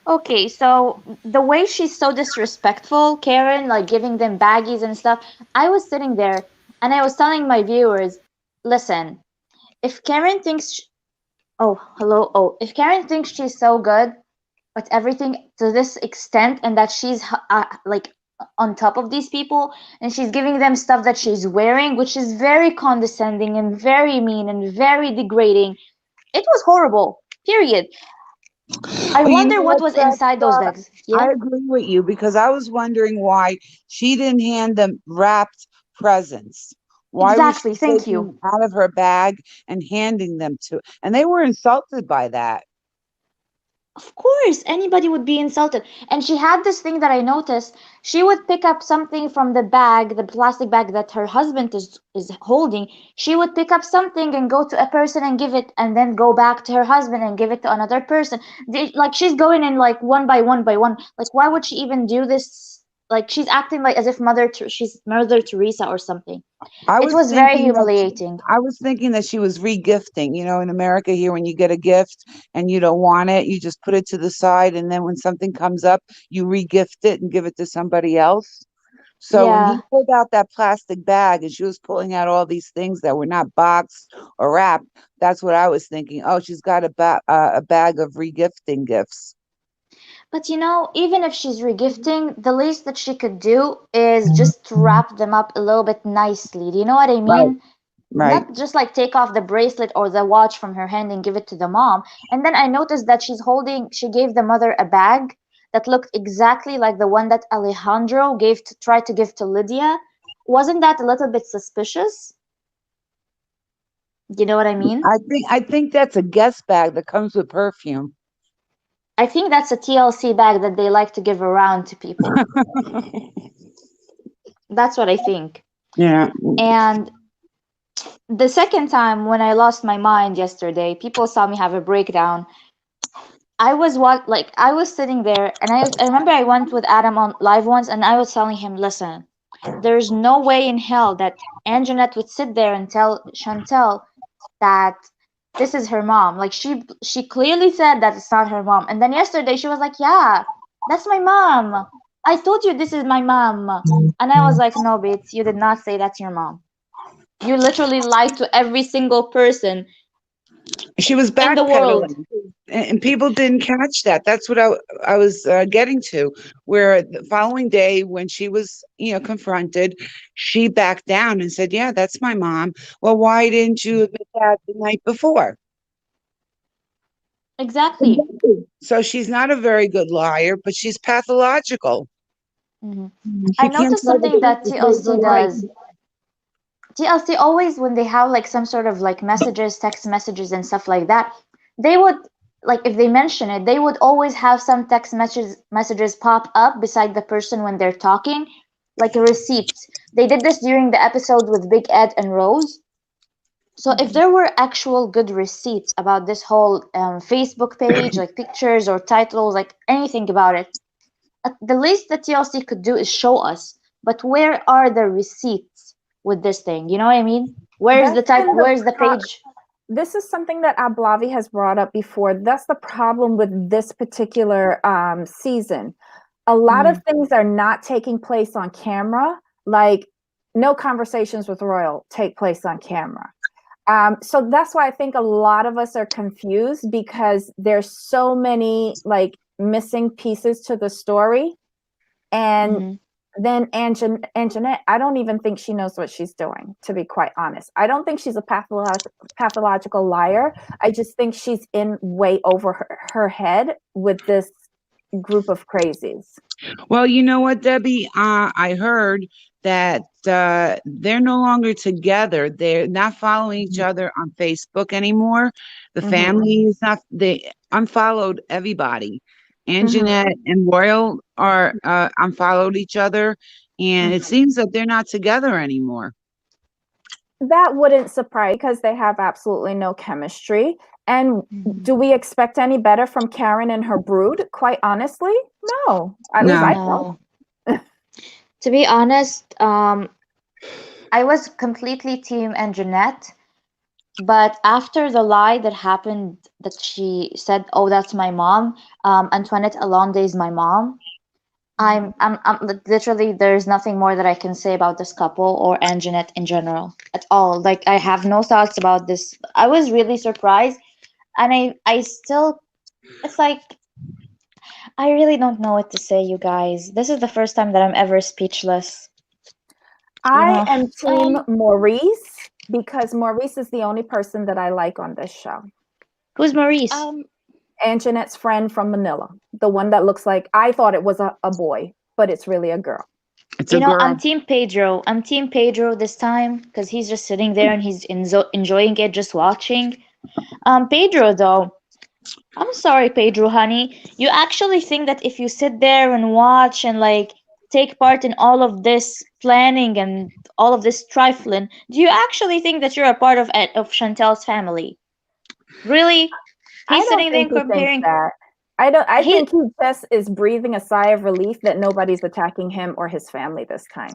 Okay, so the way she's so disrespectful, Karen, like giving them baggies and stuff, I was sitting there and I was telling my viewers, listen, if Karen thinks, if Karen thinks she's so good at everything to this extent and that she's like on top of these people and she's giving them stuff that she's wearing, which is very condescending and very mean and very degrading, it was horrible, period. I wonder what was inside those bags. Yeah? I agree with you because I was wondering why she didn't hand them wrapped presents. Why Exactly, was she thank taking you. them out of her bag and handing them to? And they were insulted by that. Of course, anybody would be insulted. And she had this thing that I noticed. She would pick up something from the bag, the plastic bag that her husband is holding. She would pick up something and go to a person and give it, and then go back to her husband and give it to another person. Like, she's going in like one by one by one. Like, why would she even do this? Like, she's acting like as if she's Mother Teresa or something. It was very humiliating. I was thinking that she was regifting. In America here, when you get a gift and you don't want it, you just put it to the side, and then when something comes up, you regift it and give it to somebody else. So when he pulled out that plastic bag and she was pulling out all these things that were not boxed or wrapped, that's what I was thinking. Oh, she's got a bag of regifting gifts. But even if she's regifting, the least that she could do is just wrap them up a little bit nicely. Do you know what I mean? Right. Not just like take off the bracelet or the watch from her hand and give it to the mom. And then I noticed that she gave the mother a bag that looked exactly like the one that Alejandro tried to give to Lydia. Wasn't that a little bit suspicious? You know what I mean? I think that's a guest bag that comes with perfume. I think that's a TLC bag that they like to give around to people. That's what I think. Yeah. And the second time when I lost my mind yesterday, people saw me have a breakdown. I was I was sitting there, and I remember I went with Adam on live once, and I was telling him, listen, there's no way in hell that Anjanette would sit there and tell Chantel that this is her mom. Like she clearly said that it's not her mom. And then yesterday she was like, "Yeah, that's my mom. I told you this is my mom." And I was like, "No, Bates, you did not say that's your mom. You literally lied to every single person She was in the world." backpedaling, and people didn't catch that. That's what I was getting to. Where the following day, when she was confronted, she backed down and said, "Yeah, that's my mom." Well, why didn't you admit that the night before? Exactly. So she's not a very good liar, but she's pathological. hmm I She can't noticed tell the something truth that to save TLC her life. does. TLC always, when they have like some sort of like messages, text messages and stuff like that, they would, like, if they mention it, they would always have some text messages pop up beside the person when they're talking, like a receipt. They did this during the episode with Big Ed and Rose. So if there were actual good receipts about this whole Facebook page, like pictures or titles, like anything about it, the least that TLC could do is show us. But where are the receipts with this thing? You know what I mean? Where's the That's type? been the Where's the page? this is something that Ablavi has brought up before. That's the problem with this particular season. A lot of things are not taking place on camera. Like, no conversations with Royal take place on camera. So that's why I think a lot of us are confused, because there's so many like missing pieces to the story. And then Anjanette, I don't even think she knows what she's doing, to be quite honest. I don't think she's a pathological liar. I just think she's in way over her head with this group of crazies. Well, you know what, Debbie? I heard that they're no longer together. They're not following each other on Facebook anymore. The family is not. They unfollowed everybody. Anjanette and Royal are unfollowed each other, and it seems that they're not together anymore. That wouldn't surprise, because they have absolutely no chemistry. And do we expect any better from Karen and her brood? Quite honestly, no. At least I don't. No. To be honest, I was completely team Anjanette, but after the lie that happened, that she said, "Oh, that's my mom," Antoinette Alonde is my mom. I'm literally, there's nothing more that I can say about this couple or Anjanette in general at all. Like, I have no thoughts about this. I was really surprised, and I still, it's like, I really don't know what to say, you guys. This is the first time that I'm ever speechless. I am team Maurice, because Maurice is the only person that I like on this show. Who's Maurice? Anjanette's friend from Manila, the one that looks like, I thought it was a boy, but it's really a girl. It's a girl. I'm team Pedro. I'm team Pedro this time, because he's just sitting there and he's enjoying it, just watching. Pedro though, I'm sorry, Pedro, honey. You actually think that if you sit there and watch and like take part in all of this planning and all of this trifling, do you actually think that you're a part of Chantel's family? Really? He's sitting there comparing. That. I think he just is breathing a sigh of relief that nobody's attacking him or his family this time.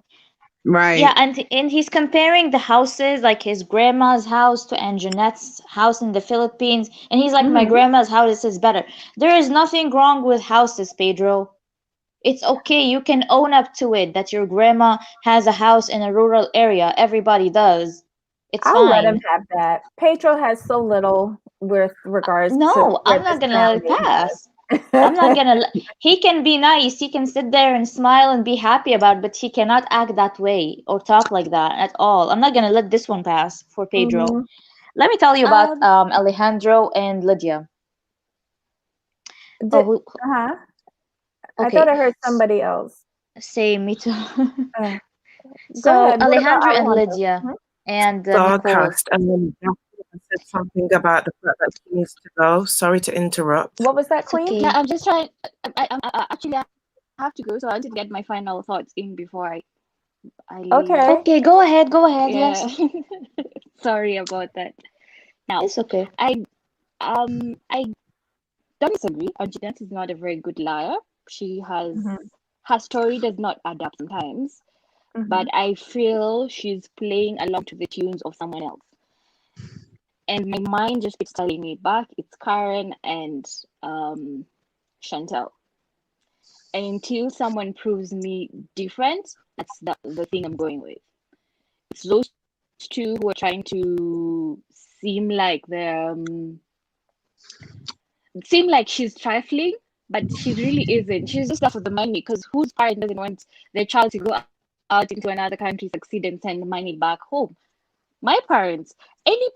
Right. Yeah, and he's comparing the houses, like his grandma's house to Anjanette's house in the Philippines, and he's like, my grandma's house is better. There is nothing wrong with houses, Pedro. It's okay. You can own up to it that your grandma has a house in a rural area. Everybody does. It's I'll fine. let him have that. Pedro has so little with regards to. No, I'm not gonna let it pass. I'm not gonna. He can be nice. He can sit there and smile and be happy about it, but he cannot act that way or talk like that at all. I'm not gonna let this one pass for Pedro. Let me tell you about Alejandro and Lydia. I Okay. thought I heard somebody else. Same, me too. So ahead. Alejandro and Lydia and Nicole. Said something about the fact that she needs to go. Sorry to interrupt. What was that, Queen? Okay. Yeah, I'm just trying. I actually have to go, so I want to get my final thoughts in before I leave. Okay, go ahead. Yeah. Yes. Sorry about that. Now it's okay. I don't disagree. Anjanette is not a very good liar. She has Mhm. her story does not add up sometimes, but Mhm. I feel she's playing along to the tunes of someone else. And my mind just keeps telling me back it's Karen and Chantel. And until someone proves me different, that's the thing I'm going with. It's those two who are trying to seem like she's trifling, but she really isn't. She's just there for the money. Because whose parent doesn't want their child to go out into another country, succeed, and send money back home? My parents, any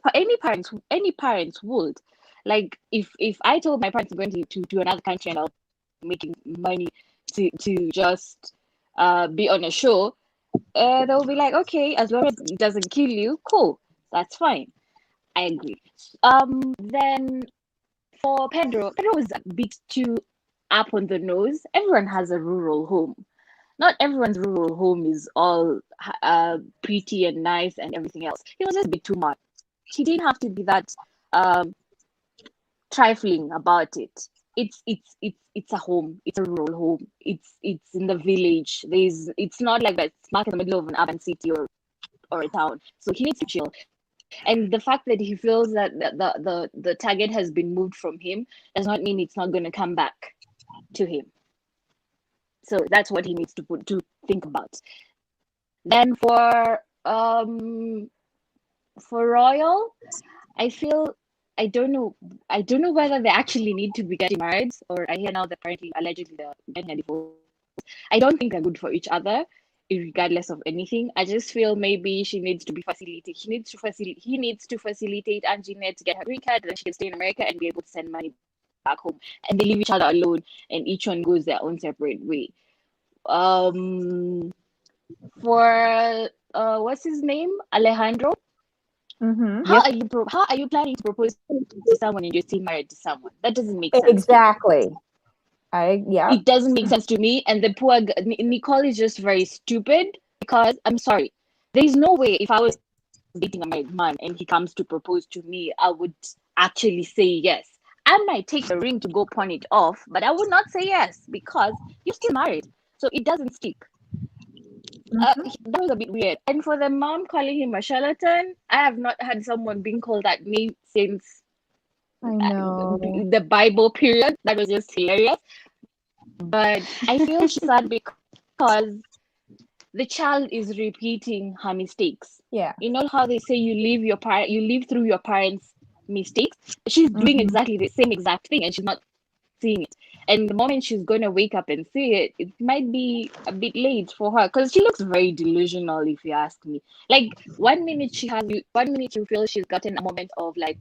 parents would. Like if I told my parents I'm going to another country and I'll be making money to just be on a show, they'll be like, okay, as long as it doesn't kill you, cool, that's fine. I agree. Then for Pedro was a bit too up on the nose. Everyone has a rural home. Not everyone's rural home is all pretty and nice and everything else. He was just a bit too much. He didn't have to be that um, trifling about it. It's a home. It's a rural home. It's in the village. It's not like that smack in the middle of an urban city or a town. So he needs to chill. And the fact that he feels that the target has been moved from him does not mean it's not going to come back to him. So that's what he needs to think about. Then for Royal, I feel I don't know whether they actually need to be getting married, or I hear now that apparently allegedly they're getting a divorce. I don't think they're good for each other, regardless of anything. I just feel maybe she needs to be facilitated. He needs to facilitate Anjanette to get her green card, then she can stay in America and be able to send money back home. And they leave each other alone, and each one goes their own separate way. For what's his name, Alejandro? Mhm. How are you planning to propose to someone and you're still married to someone? That doesn't make sense. Exactly. Yeah. It doesn't make sense to me. And the poor Nicole is just very stupid because I'm sorry, there is no way if I was dating a married man and he comes to propose to me, I would actually say yes. I might take the ring to go pawn it off, but I would not say yes because you're still married, so it doesn't stick. Mhm. That was a bit weird. And for the mom calling him a charlatan, I have not had someone being called that name since I know. the Bible period. That was just hilarious. But I feel sad because the child is repeating her mistakes. Yeah. You know how they say you live through your parents' mistakes. She's doing Mhm. exactly the same exact thing, and she's not seeing it. And the moment she's gonna wake up and see it, it might be a bit late for her because she looks very delusional, if you ask me. Like 1 minute one minute you feel she's gotten a moment of like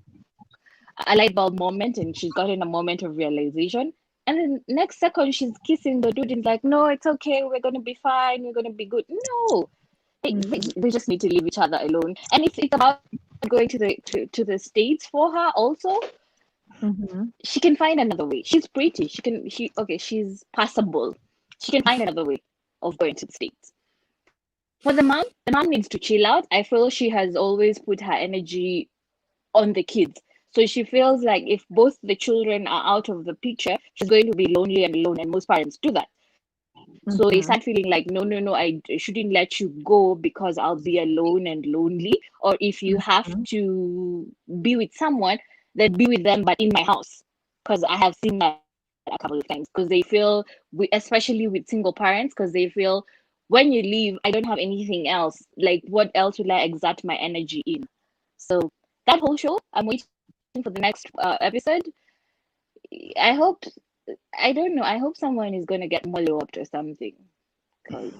a light bulb moment, and she's gotten a moment of realization. And then next second she's kissing the dude and like, no, it's okay, we're gonna be fine, we're gonna be good. No, they just need to leave each other alone. And it's about going to the States for her also. Mhm. She can find another way. She's pretty. She's passable. She can find another way of going to the States. For the mom needs to chill out. I feel she has always put her energy on the kids. So she feels like if both the children are out of the picture, she's going to be lonely and alone, and most parents do that. So they Mhm. start feeling like, no, no, no, I shouldn't let you go because I'll be alone and lonely. Or if you have Mhm. to be with someone, then be with them, but in my house. Because I have seen that a couple of times. Because they feel, especially with single parents, because they feel when you leave, I don't have anything else. Like, what else will I exert my energy in? So that whole show, I'm waiting for the next episode. I hope, I don't know, I hope someone is going to get molly up or something. Because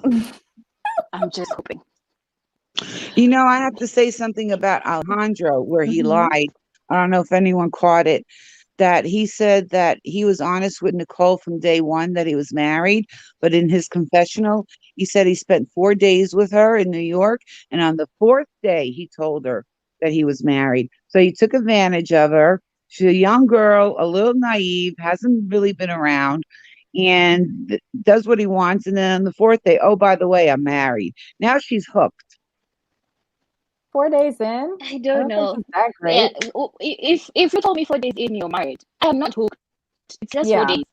I'm just hoping. You know, I have to say something about Alejandro where he Mhm. lied. I don't know if anyone caught it. That he said that he was honest with Nicole from day one that he was married, but in his confessional, he said he spent 4 days with her in New York, and on the fourth day, he told her that he was married. So he took advantage of her. She's a young girl, a little naive, hasn't really been around, and does what he wants. And then on the fourth day, oh, by the way, I'm married. Now she's hooked. 4 days in? I I don't don't think know. he's that Yeah, great. if you told me 4 days in you're married, I am not hooked. it's just Yeah. 4 days.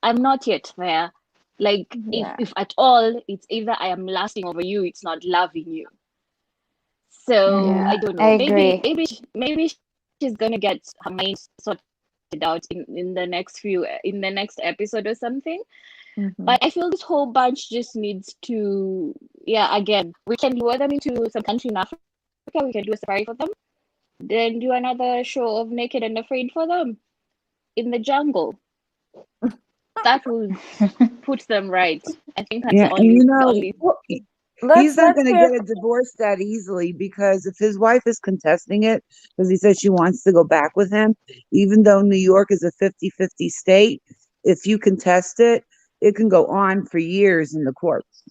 I'm not yet there. Like, Yeah. if at all, it's either I am lasting over you, it's not loving you. So Yeah. I don't I know. agree. Maybe she's gonna get her mind sorted out in the next episode or something. Mhm. But I feel this whole bunch just needs to, yeah, again, we can lure them into some country in Africa. We can do a safari for them. Then do another show of Naked and Afraid for them in the jungle. That will put them right. I think that's Yeah, the and only the only Well, he's let's not going to hear. get a divorce that easily, because if his wife is contesting it, because he says she wants to go back with him, even though New York is a 50-50 state, if you contest it, it can go on for years in the courts.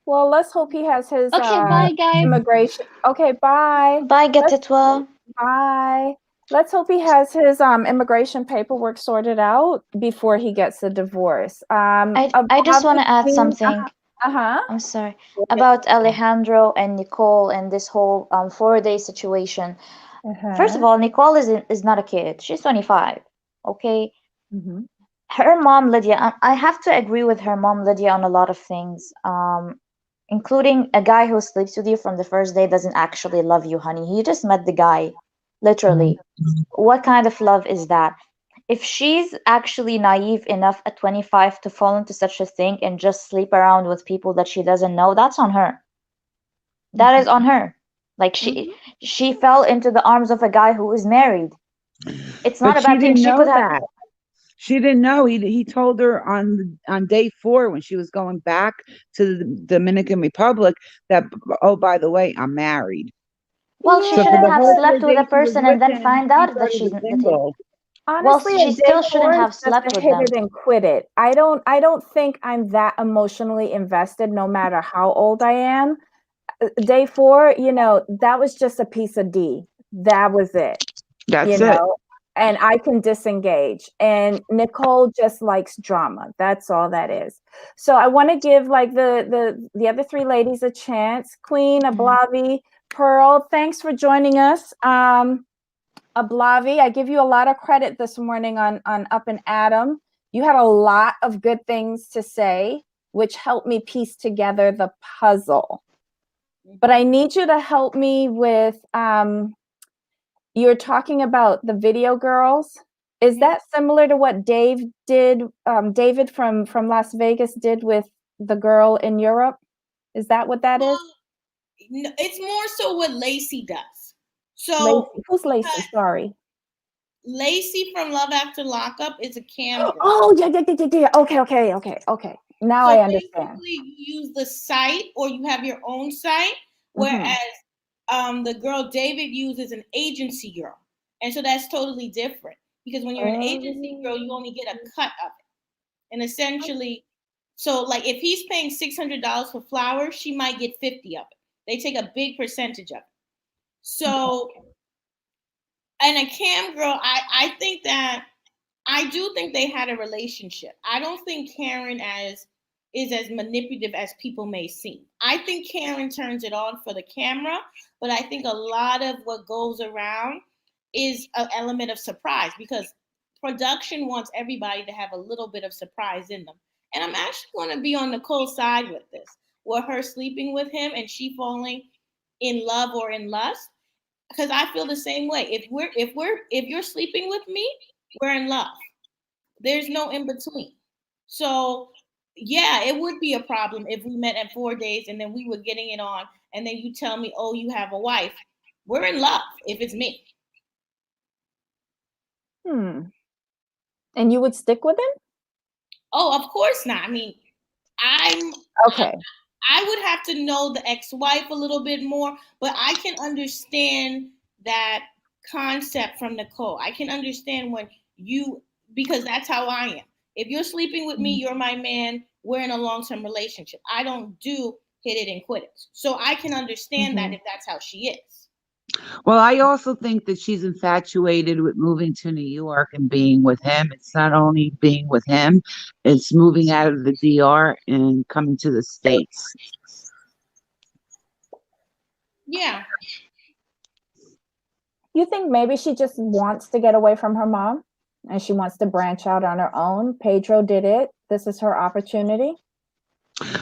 Well, let's hope he has his Okay, bye guys. immigration. Okay, bye. Bye, get Let's it well. bye. Let's hope he has his immigration paperwork sorted out before he gets a divorce. I just want to add obviously, something. uh-huh. I'm sorry about Alejandro and Nicole and this whole 4 day situation. First of Uh-huh. all, Nicole is not a kid. She's 25. Okay. Mhm. Her mom Lydia, I have to agree with her mom Lydia on a lot of things. Including a guy who sleeps with you from the first day doesn't actually love you, honey. He just met the guy, literally. What kind of love is that? If she's actually naive enough at 25 to fall into such a thing and just sleep around with people that she doesn't know, that's on her. That is on her. Like she fell into the arms of a guy who is married. It's not But a she bad thing. didn't She could know have. that. She didn't know. He told her on day 4 when she was going back to the Dominican Republic that, oh, by the way, I'm married. Well, she So for shouldn't the Yeah. have whole 4 slept with a days she was person and with then him, find she out that thought he she's was that he. single. Well, Honestly, she a day still shouldn't 4 is have just slept a with hit them. it and quit it. I don't think I'm that emotionally invested no matter how old I am. Day 4, that was just a piece of D. That was it, you That's it. know, and I can disengage. And Nicole just likes drama. That's all that is. So I want to give like the other 3 ladies a chance. Queen, Ablavi, Pearl, thanks for joining us. Ablavi, I give you a lot of credit this morning on Up and Adam. You had a lot of good things to say, which helped me piece together the puzzle. But I need you to help me with you're talking about the video girls. Is that similar to what David from Las Vegas did with the girl in Europe? Is that what that is? No, it's more so what Lacey does. So Lacey. Who's Lacey? Sorry. Lacey from Love After Lockup is a cam girl. Oh, yeah. Okay. Now So I understand. basically, you use the site or you have your own site, whereas the girl David uses an agency girl, and so that's totally different because when you're an agency girl, you only get a cut of it, and essentially, so like if he's paying $600 for flowers, she might get 50 of it. They take a big percentage of it. So, and a cam girl, I think that I do think they had a relationship. I don't think Karen is as manipulative as people may seem. I think Karen turns it on for the camera, but I think a lot of what goes around is an element of surprise because production wants everybody to have a little bit of surprise in them. And I'm actually going to be on Nicole's side with this, where her sleeping with him and she falling in love or in lust, because I feel the same way. If you're sleeping with me, we're in love. There's no in between. So yeah, it would be a problem if we met at 4 days and then we were getting it on, and then you tell me, oh, you have a wife. We're in love if it's me. And you would stick with him? Oh, of course not. I mean, Okay. I would have to know the ex-wife a little bit more, but I can understand that concept from Nicole. I can understand because that's how I am. If you're sleeping with me, you're my man. We're in a long-term relationship. I don't do hit it and quit it. So I can understand that if that's how she is. Well, I also think that she's infatuated with moving to New York and being with him. It's not only being with him, it's moving out of the DR and coming to the States. Yeah. You think maybe she just wants to get away from her mom? and she wants to branch out on her own. Pedro did it. This is her opportunity.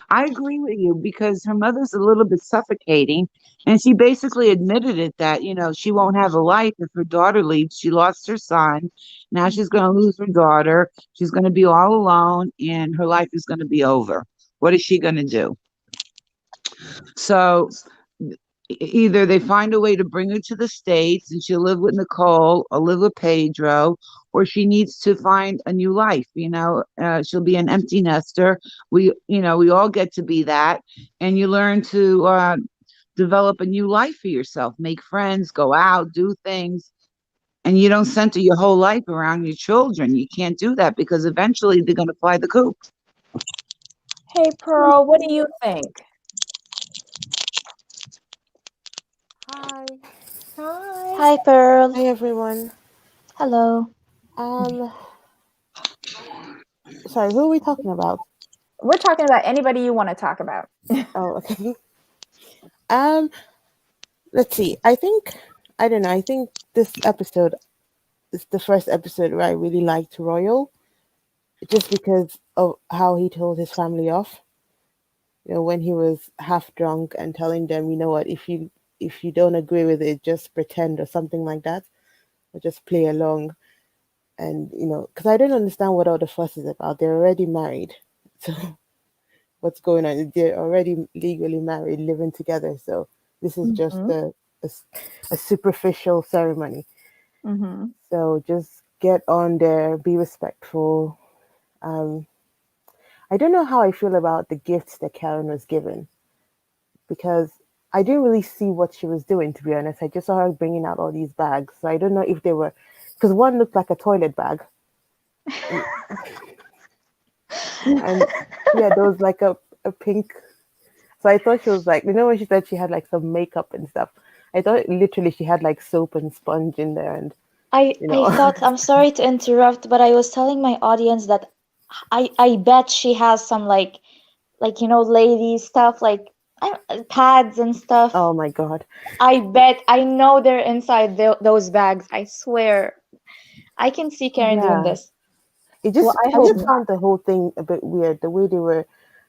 I agree with you because her mother's a little bit suffocating. And she basically admitted it that, she won't have a life if her daughter leaves. She lost her son. Now she's going to lose her daughter. She's going to be all alone and her life is going to be over. What is she going to do? So either they find a way to bring her to the States and she'll live with Nicole or live with Pedro, or she needs to find a new life. She'll be an empty nester. We all get to be that. And you learn to develop a new life for yourself, make friends, go out, do things. And you don't center your whole life around your children. You can't do that because eventually they're going to fly the coop. Hey, Pearl, what do you think? Hi. Hi, Pearl. Hi, everyone. Hello. Sorry, who are we talking about? We're talking about anybody you want to talk about. Oh, okay. Let's see. I don't know. I think this episode is the first episode where I really liked Royal, just because of how he told his family off. When he was half drunk and telling them, you know what, if you don't agree with it, just pretend or something like that, or just play along. And because I don't understand what all the fuss is about. They're already married, so what's going on? They're already legally married, living together. So this is just a superficial ceremony. Mm-hmm. So just get on there, be respectful. I don't know how I feel about the gifts that Karen was given, because I didn't really see what she was doing, to be honest. I just saw her bringing out all these bags. So I don't know if they were, because one looked like a toilet bag. And yeah, there was like a pink. So I thought she was like, when she said she had like some makeup and stuff, I thought literally she had like soap and sponge in there. And I thought, I'm sorry to interrupt, but I was telling my audience that I bet she has some like lady stuff, like pads and stuff. Oh my God. I bet, I know they're inside those bags. I swear. I can see Karen doing this. It just, Well, I I hope just found the whole thing a bit weird. The way they were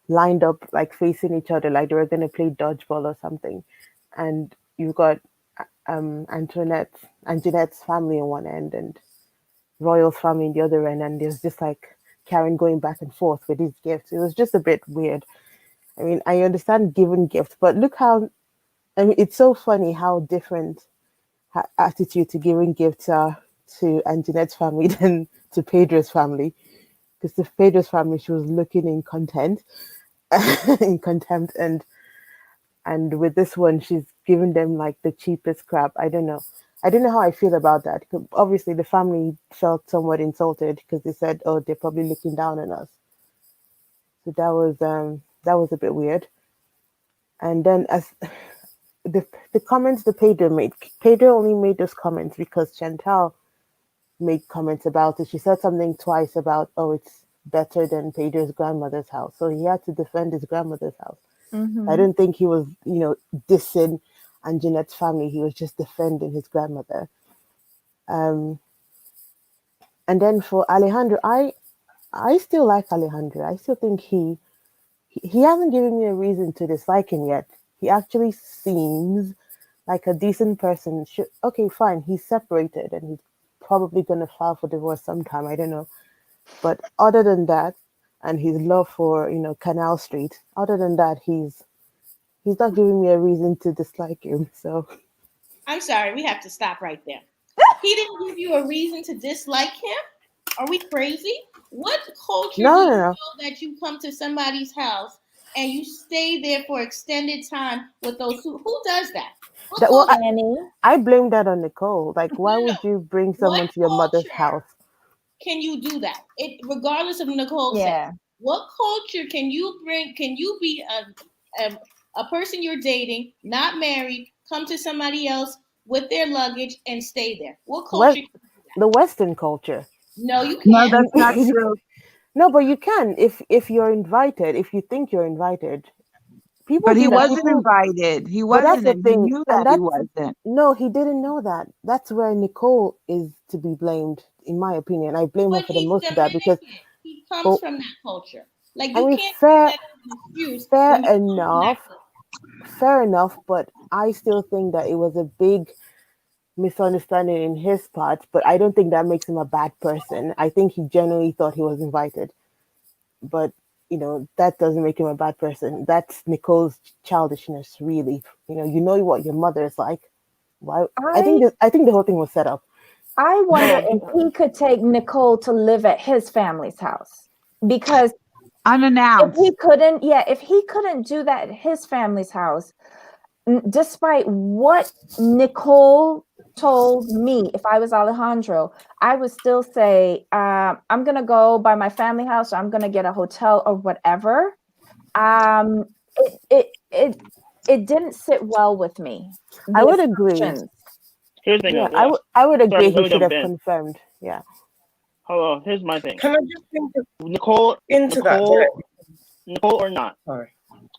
lined up, like facing each other, like they were going to play dodgeball or something. And you've got Antoinette's family on one end and Royal's family in the other end. And there's just like Karen going back and forth with these gifts. It was just a bit weird. I mean, I understand giving gifts, but look how, I mean, it's so funny how different her attitude to giving gifts are to Antoinette's family than to Pedro's family. Because to Pedro's family, she was looking in in contempt, and with this one, she's giving them like the cheapest crap. I don't know. I don't know how I feel about that. Obviously, the family felt somewhat insulted because they said, "Oh, they're probably looking down on us." So that was a bit weird. And then as the comments the Pedro only made those comments because Chantel made comments about it. She said something twice about, oh, it's better than Pedro's grandmother's house. So he had to defend his grandmother's house. Mm-hmm. I don't think he was, dissing Anjanette's family. He was just defending his grandmother. And then for Alejandro, I still like Alejandro. I still think he hasn't given me a reason to dislike him yet. He actually seems like a decent person. Okay, fine. He's separated and he's probably going to file for divorce sometime. I don't know. But other than that, and his love for, Canal Street, other than that, he's not giving me a reason to dislike him. So I'm sorry, we have to stop right there. He didn't give you a reason to dislike him? Are we crazy? What culture do you know that you come to somebody's house and you stay there for extended time with those two? Who does that? I blame that on Nicole. Like, why would you bring someone to your mother's house? Can you do that? Regardless of Nicole said, what culture can you bring? Can you be a person you're dating, not married, come to somebody else with their luggage and stay there? What culture? The Western culture. No, you can't. No, that's not true. No, but you can if you're invited. If you think you're invited, People But do he that. wasn't People, invited. He but that's wasn't, the and he thing, knew and that he that's wasn't. no, he didn't know that. That's where Nicole is to be blamed, in my opinion. I blame her But for the he's most of that because, Dominican. He comes oh, from that culture. Like I you mean, can't use fair, that as an excuse fair when you come from that enough, culture. fair enough. But I still think that it was a big misunderstanding in his part. But I don't think that makes him a bad person. I think he genuinely thought he was invited, but that doesn't make him a bad person. That's Nicole's childishness, really. You know what your mother is like. Why? I I think the whole thing was set up. I wonder Hold if on. he could take Nicole to live at his family's house. Because Unannounced. if he couldn't do that at his family's house, despite what Nicole told me, if I was Alejandro, I would still say, I'm gonna go by my family house, or I'm gonna get a hotel or whatever. Um, it didn't sit well with me. I The would agree. assumptions. Here's the thing, Yeah, though. I would agree Sorry, let he me should jump have in. confirmed. Yeah. Hold on. Here's my thing. Can I just think Nicole, into that? Nicole or not, Sorry.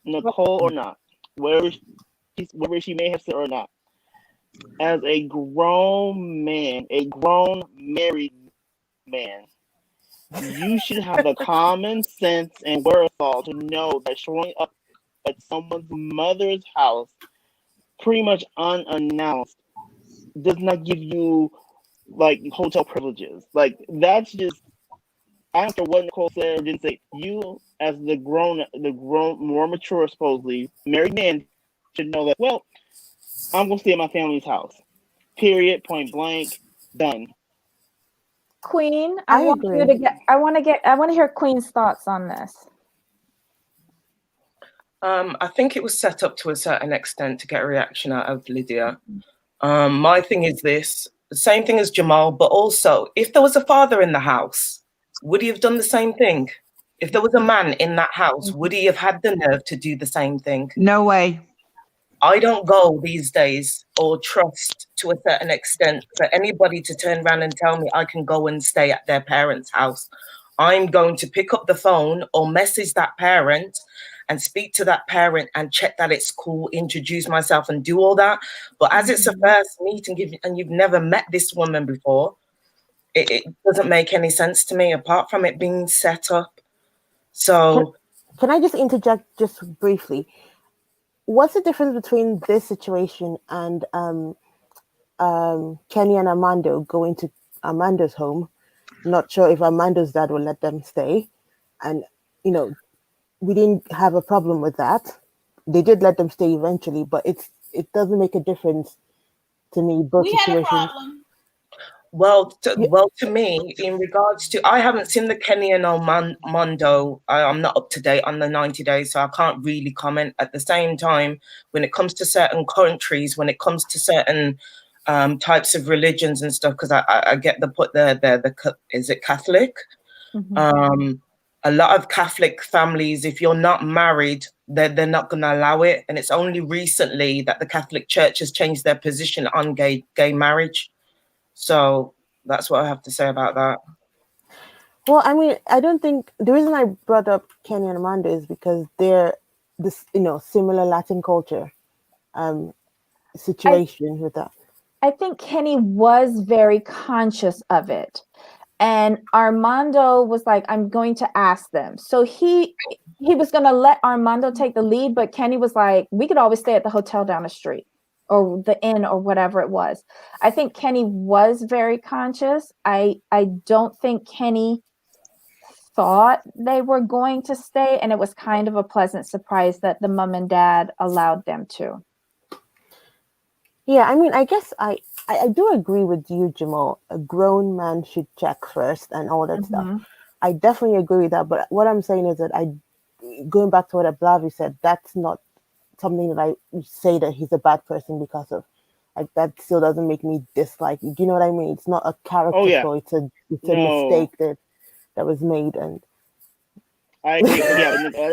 Nicole or not, wherever she may have said or not, as a grown man, a grown married man, you should have the common sense and wherewithal to know that showing up at someone's mother's house pretty much unannounced does not give you like hotel privileges. Like that's just, I don't care what Nicole said or didn't say. You as the grown, more mature, supposedly married man should know that. Well, I'm gonna stay at my family's house. Period. Point blank. Done. Queen, I agree. I want to hear Queen's thoughts on this. I think it was set up to a certain extent to get a reaction out of Lydia. My thing is this, the same thing as Jamal, but also if there was a father in the house, would he have done the same thing? If there was a man in that house, would he have had the nerve to do the same thing? No way. I don't go these days or trust to a certain extent for anybody to turn around and tell me I can go and stay at their parents' house. I'm going to pick up the phone or message that parent and speak to that parent and check that it's cool, introduce myself and do all that. But as it's a first meeting and you've never met this woman before, it doesn't make any sense to me apart from it being set up. So Can I just interject just briefly? What's the difference between this situation and Kenny and Armando going to Amanda's home? Not sure if Amanda's dad will let them stay. And, we didn't have a problem with that. They did let them stay eventually, but it doesn't make a difference to me, both We had a situations. problem. Well, to me, in regards to, I haven't seen the Kenny and Mondo. I'm not up to date on the 90 days, so I can't really comment. At the same time, when it comes to certain countries, when it comes to certain types of religions and stuff, because I get is it Catholic? A lot of Catholic families, if you're not married, they're not going to allow it. And it's only recently that the Catholic Church has changed their position on gay marriage. So that's what I have to say about that. Well, I mean, I don't think the reason I brought up Kenny and Amanda is because they're this, similar Latin culture situation with that. I think Kenny was very conscious of it. And Armando was like, I'm going to ask them. So he was going to let Armando take the lead, but Kenny was like, we could always stay at the hotel down the street or the inn or whatever it was. I think Kenny was very conscious. I don't think Kenny thought they were going to stay, and it was kind of a pleasant surprise that the mom and dad allowed them to. Yeah, I mean, I guess I do agree with you, Jamal. A grown man should check first and all that stuff. I definitely agree with that. But what I'm saying is that going back to what Ablavi said, that's not something that I say that he's a bad person because of. Like, that still doesn't make me dislike you. Do you know what I mean? It's not a character flaw. It's a mistake that was made. And I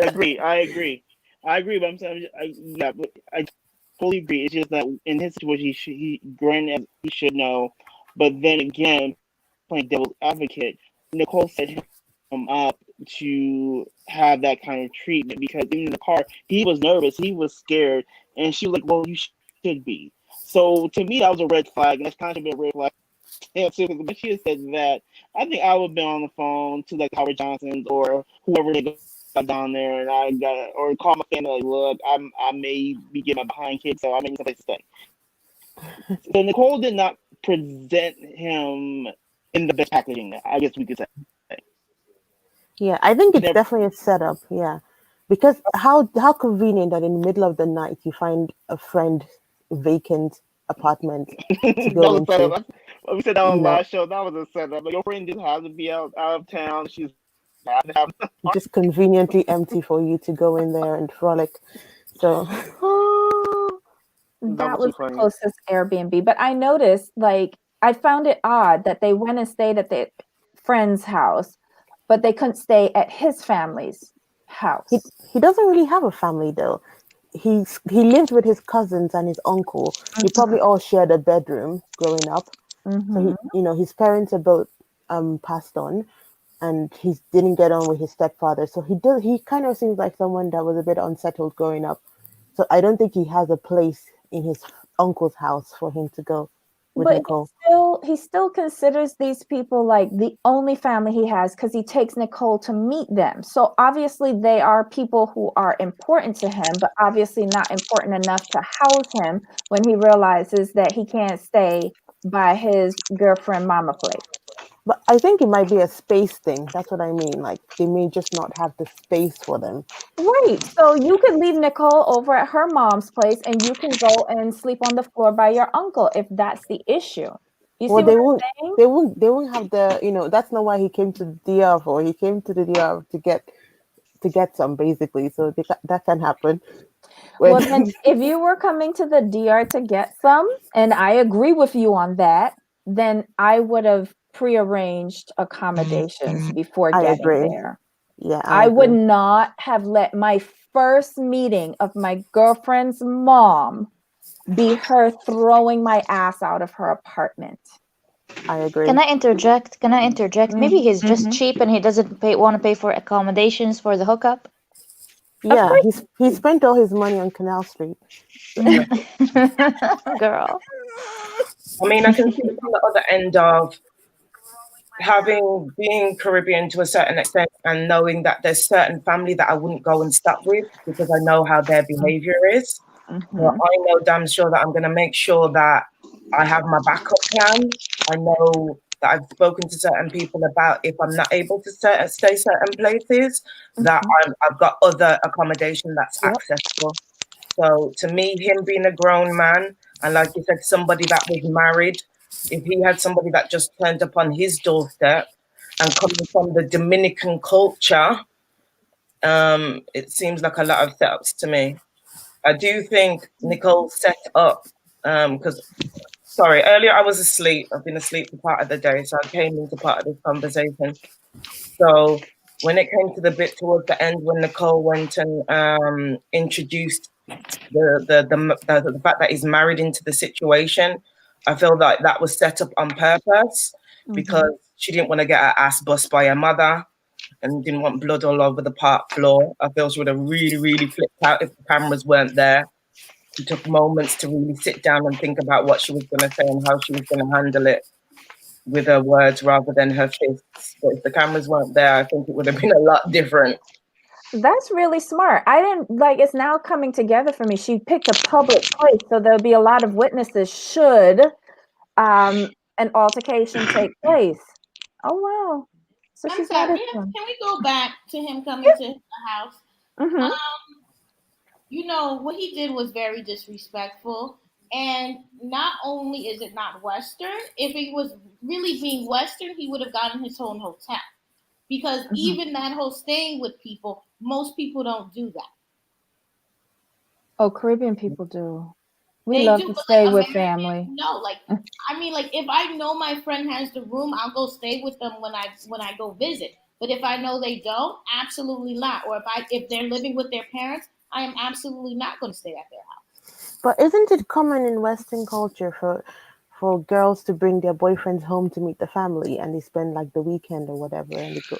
agree. I agree. But I'm saying, but I fully agree. It's just that in his situation, he granted he should know, but then again, playing devil's advocate, Nicole set him up to have that kind of treatment, because in the car he was nervous, he was scared, and she was like, "Well, you should be." So to me, that was a red flag, and that's kind of been a red flag. Because when she had said that, I think I would have been on the phone to like Howard Johnson's or whoever they got down there, and I got or call my family like, "Look, I may be getting my behind kicked, so I may need someplace to stay." So Nicole did not present him in the best packaging, I guess we could say. Yeah, I think it's Never, definitely a setup. Yeah, because how convenient that in the middle of the night you find a friend vacant apartment to that go was a into. setup. We said that on You the know, last show. That was a setup. Like, your friend just has to be out of town. She's having to have an just conveniently empty for you to go in there and frolic. So apartment. That That was was too the funny. closest Airbnb, but I noticed, like, I found it odd that they went and stayed at the friend's house, but they couldn't stay at his family's he house. he doesn't really have a family though. He lived with his cousins and his uncle. They probably all shared a bedroom growing up. So Mhm. his parents are both passed on, and he didn't get on with his stepfather. So he kind of seems like someone that was a bit unsettled growing up. So I don't think he has a place in his uncle's house for him to go with But Nicole. he still considers these people like the only family he has because he takes Nicole to meet them. So obviously they are people who are important to him, but obviously not important enough to house him when he realizes that he can't stay by his girlfriend mama place. But I think it might be a space thing. That's what I mean. Like they may just not have the space for them. Right. So you could leave Nicole over at her mom's place and you can go and sleep on the floor by your uncle if that's the issue. You Well, see what I'm saying? they won't have the, that's not why he came to the DR for. He came to the DR to get some basically. So that can happen. Well, When then, if you were coming to the DR to get some, and I agree with you on that, then I would have prearranged accommodations before I getting agree. there. Yeah, I I would agree. not have let my first meeting of my girlfriend's mom be her throwing my ass out of her apartment. I agree. Can I interject? Can I interject? Maybe he's just Mm-hmm. cheap and he doesn't want to pay for accommodations for the hookup. Of Yeah, course. he spent all his money on Canal Street. Girl. I mean, I can see it from the other end of being Caribbean to a certain extent and knowing that there's certain family that I wouldn't go and stop with because I know how their behavior is. So Mm-hmm. I know damn sure that I'm going to make sure that I have my backup plan. I know that I've spoken to certain people about if I'm not able to stay certain places, that Mm-hmm. I've got other accommodation that's Yep. accessible. So to me, him being a grown man, and like you said, somebody that was married, if he had somebody that just turned up on his doorstep and coming from the Dominican culture, it seems like a lot of setups to me. I do think Nicole set up because sorry, earlier I was asleep. I've been asleep for part of the day, so I came into part of this conversation. So when it came to the bit towards the end when Nicole went and introduced the fact that he's married into the situation, I feel like that was set up on purpose Mm-hmm. because she didn't want to get her ass bust by her mother and didn't want blood all over the park floor. I feel she would have really, really flipped out if the cameras weren't there. She took moments to really sit down and think about what she was going to say and how she was going to handle it with her words rather than her fists. But if the cameras weren't there, I think it would have been a lot different. That's really smart. I didn't like it's now coming together for me. She picked a public place, so there'll be a lot of witnesses should an altercation take place. Oh wow. So I'm she's sorry. not as Can we go back to him coming to the house? mm-hmm. You know, what he did was very disrespectful. And not only is it not Western, if it was really being Western, he would have gotten his own hotel. Because Mm-hmm. even that whole staying with people, most people don't do that. Oh, Caribbean people do. We They love do, to but stay like with Americans, family. no. Like, I mean, like if I know my friend has the room, I'll go stay with them when I go visit. But if I know they don't, absolutely not. Or if they're living with their parents, I am absolutely not going to stay at their house. But isn't it common in Western culture for girls to bring their boyfriends home to meet the family and they spend like the weekend or whatever and they go?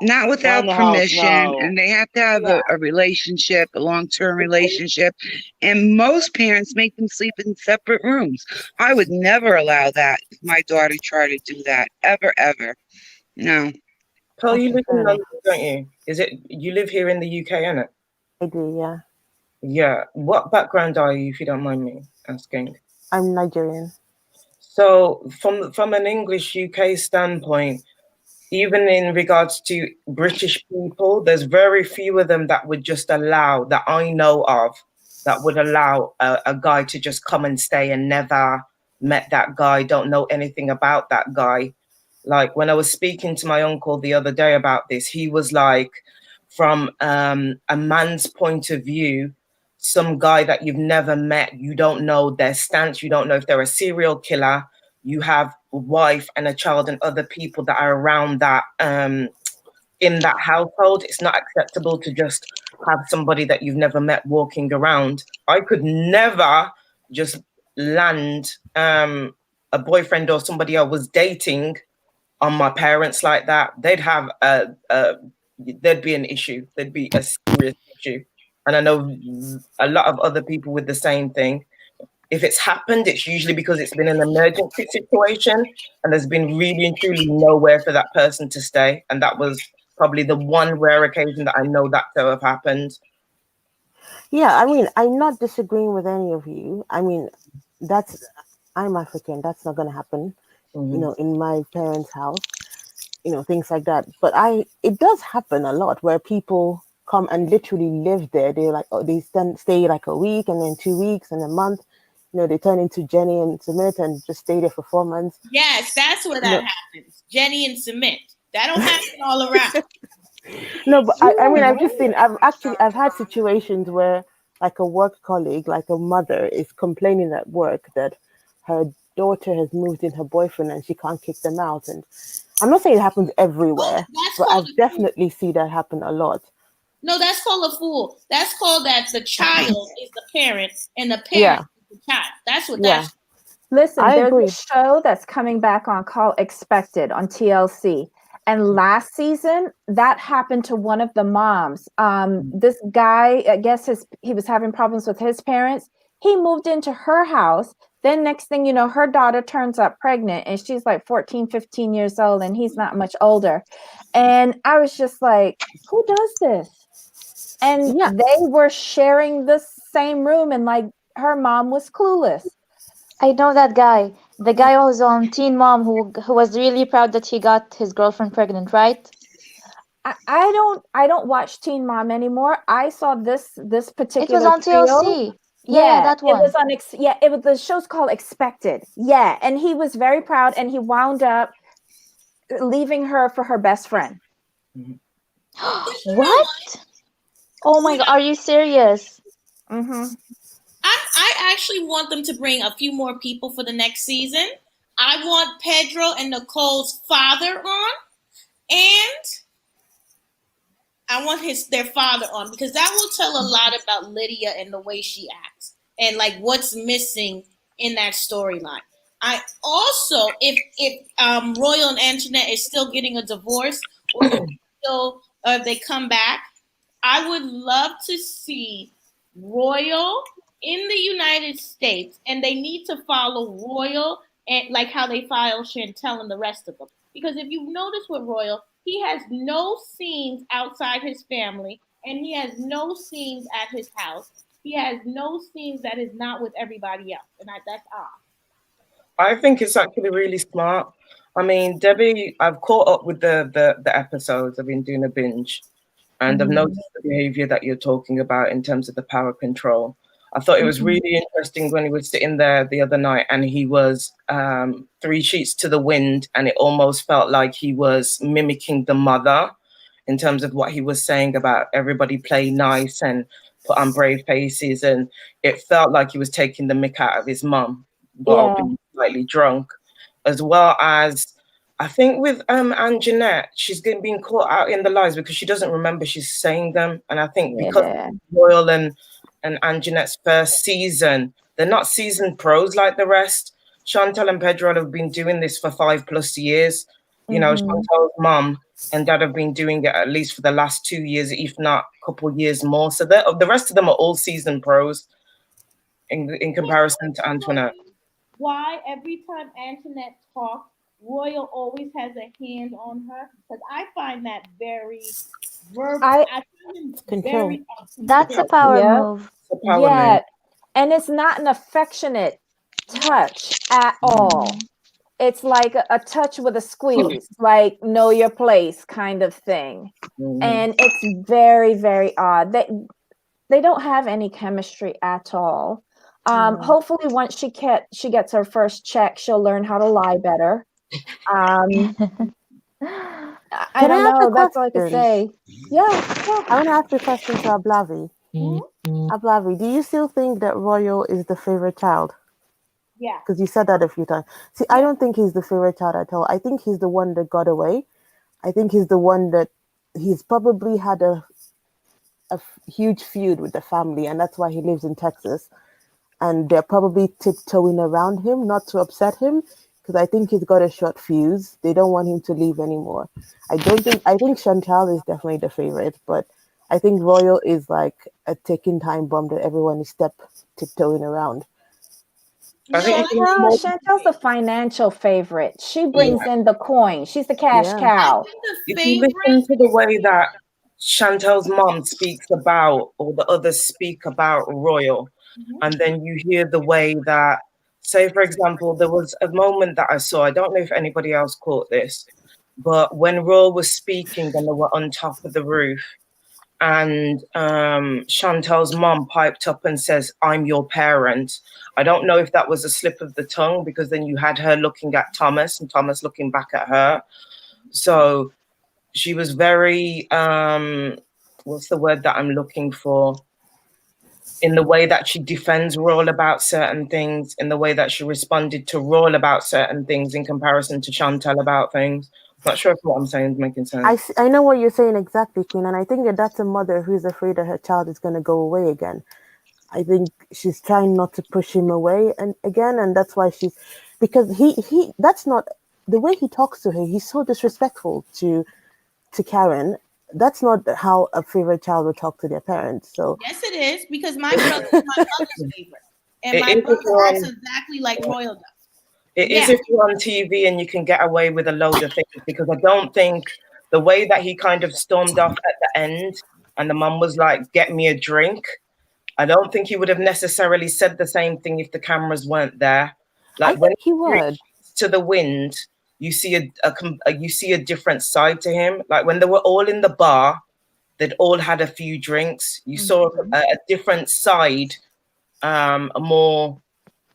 Not without Not in the house, permission, no. and they have to have a relationship, a long-term relationship. And most parents make them sleep in separate rooms. I would never allow that if my daughter tried to do that, ever, ever. No. Pearl, you Okay, live fair in enough. London, don't you? Is it you live here in the UK, innit? I do, yeah. Yeah. What background are you, if you don't mind me asking? I'm Nigerian. So from an English UK standpoint, even in regards to British people, there's very few of them that would just allow, that I know of, that would allow a guy to just come and stay and never met that guy, don't know anything about that guy. Like when I was speaking to my uncle the other day about this, he was like, from a man's point of view, some guy that you've never met, you don't know their stance, you don't know if they're a serial killer, you have a wife and a child and other people that are around that in that household. It's not acceptable to just have somebody that you've never met walking around. I could never just land a boyfriend or somebody I was dating on my parents like that. They'd have there'd be an issue. There'd be a serious issue. And I know a lot of other people with the same thing. If it's happened, it's usually because it's been an emergency situation and there's been really and truly nowhere for that person to stay. And that was probably the one rare occasion that I know that to have happened. Yeah, I mean, I'm not disagreeing with any of you. I mean, I'm African. That's not going to happen, in my parents' house, things like that. But it does happen a lot where people come and literally live there. They're like, they stay like a week and then 2 weeks and a month. They turn into Jenny and Sumit and just stay there for 4 months. Yes, that's where that happens. Jenny and Sumit. That don't happen all around. No, but I mean, I've just seen, I've had situations where like a work colleague, like a mother is complaining at work that her daughter has moved in her boyfriend and she can't kick them out. And I'm not saying it happens everywhere, but I've definitely seen that happen a lot. No, that's called a fool. That's called that the child is the parent and the parent is the child. That's what that's. Listen, I there's agree. a show that's coming back on called Expected on TLC. And last season, that happened to one of the moms. This guy, I guess he was having problems with his parents. He moved into her house. Then next thing you know, her daughter turns up pregnant and she's like 14, 15 years old and he's not much older. And I was just like, who does this? And they were sharing the same room and like her mom was clueless. I know that guy. The guy who was on Teen Mom who was really proud that he got his girlfriend pregnant, right? I don't watch Teen Mom anymore. I saw this particular. It was on TLC. Yeah, that one. It was on. It was, the show's called Expected. Yeah, and he was very proud, and he wound up leaving her for her best friend. What? Oh my God! Are you serious? Mm-hmm. I actually want them to bring a few more people for the next season. I want Pedro and Nicole's father on, and I want their father on, because that will tell a lot about Lydia and the way she acts and like what's missing in that storyline. I also, if Royal and Antoinette is still getting a divorce, or if they come back, I would love to see Royal in the United States, and they need to follow Royal and like how they follow Chantel and the rest of them. Because if you notice with Royal, he has no scenes outside his family, and he has no scenes at his house. He has no scenes that is not with everybody else, and that's odd. I think it's actually really smart. I mean, Debbie, I've caught up with the episodes. I've been doing a binge, and I've noticed the behavior that you're talking about in terms of the power control. I thought it was really interesting when he was sitting there the other night and he was 3 sheets to the wind, and it almost felt like he was mimicking the mother in terms of what he was saying about everybody play nice and put on brave faces. And it felt like he was taking the mick out of his mum while being slightly drunk, as well as I think with Anjanette, she's being caught out in the lies because she doesn't remember she's saying them. And I think because Royal and Anjanette's first season, they're not seasoned pros like the rest. Chantel and Pedro have been doing this for 5+ years. You know, Chantel's mom and dad have been doing it at least for the last 2 years, if not a couple of years more. So the rest of them are all seasoned pros in comparison to Antoinette. Why every time Antoinette talks, Royal always has a hand on her? Because I find that very verbal. I find him Control. very That's a power Yep. move. It's a power Yeah. move. And it's not an affectionate touch at all. It's like a touch with a squeeze, like know your place kind of thing. And it's very, very odd. They don't have any chemistry at all. Hopefully once she gets her first check, she'll learn how to lie better. I don't know. That's all I can say. Yeah. I want to ask a question to Ablavi. Ablavi, do you still think that Royal is the favorite child? Yeah. Because you said that a few times. See, I don't think he's the favorite child at all. I think he's the one that got away. I think he's the one that he's probably had a huge feud with the family, and that's why he lives in Texas. And they're probably tiptoeing around him, not to upset him, because I think he's got a short fuse. They don't want him to leave anymore. I think Chantel is definitely the favorite, but I think Royal is like a ticking time bomb that everyone is tiptoeing around. Chantel's the financial favorite. She brings in the coin. She's the cash cow. If you listen to the way that Chantel's mom speaks about, or the others speak about Royal, and then you hear the way that, say, for example, there was a moment that I saw, I don't know if anybody else caught this, but when Royal was speaking and they were on top of the roof, and Chantel's mom piped up and says, "I'm your parent." I don't know if that was a slip of the tongue, because then you had her looking at Thomas and Thomas looking back at her. So she was very, what's the word that I'm looking for? In the way that she defends Royal about certain things, in the way that she responded to Royal about certain things in comparison to Chantel about things. Not sure if what I'm saying is making sense. I know what you're saying exactly, Queen, and I think that's a mother who's afraid that her child is going to go away again. I think she's trying not to push him away and that's why because he that's not the way he talks to her. He's so disrespectful to Karen. That's not how a favorite child would talk to their parents. So yes, it is, because my brother is my mother's favorite, and my brother acts exactly like Royal does. It is if you're on TV and you can get away with a load of things, because I don't think the way that he kind of stormed off at the end and the mum was like, "Get me a drink," I don't think he would have necessarily said the same thing if the cameras weren't there. Like when he would to the wind, you see a different side to him. Like when they were all in the bar, they'd all had a few drinks. You saw a different side, a more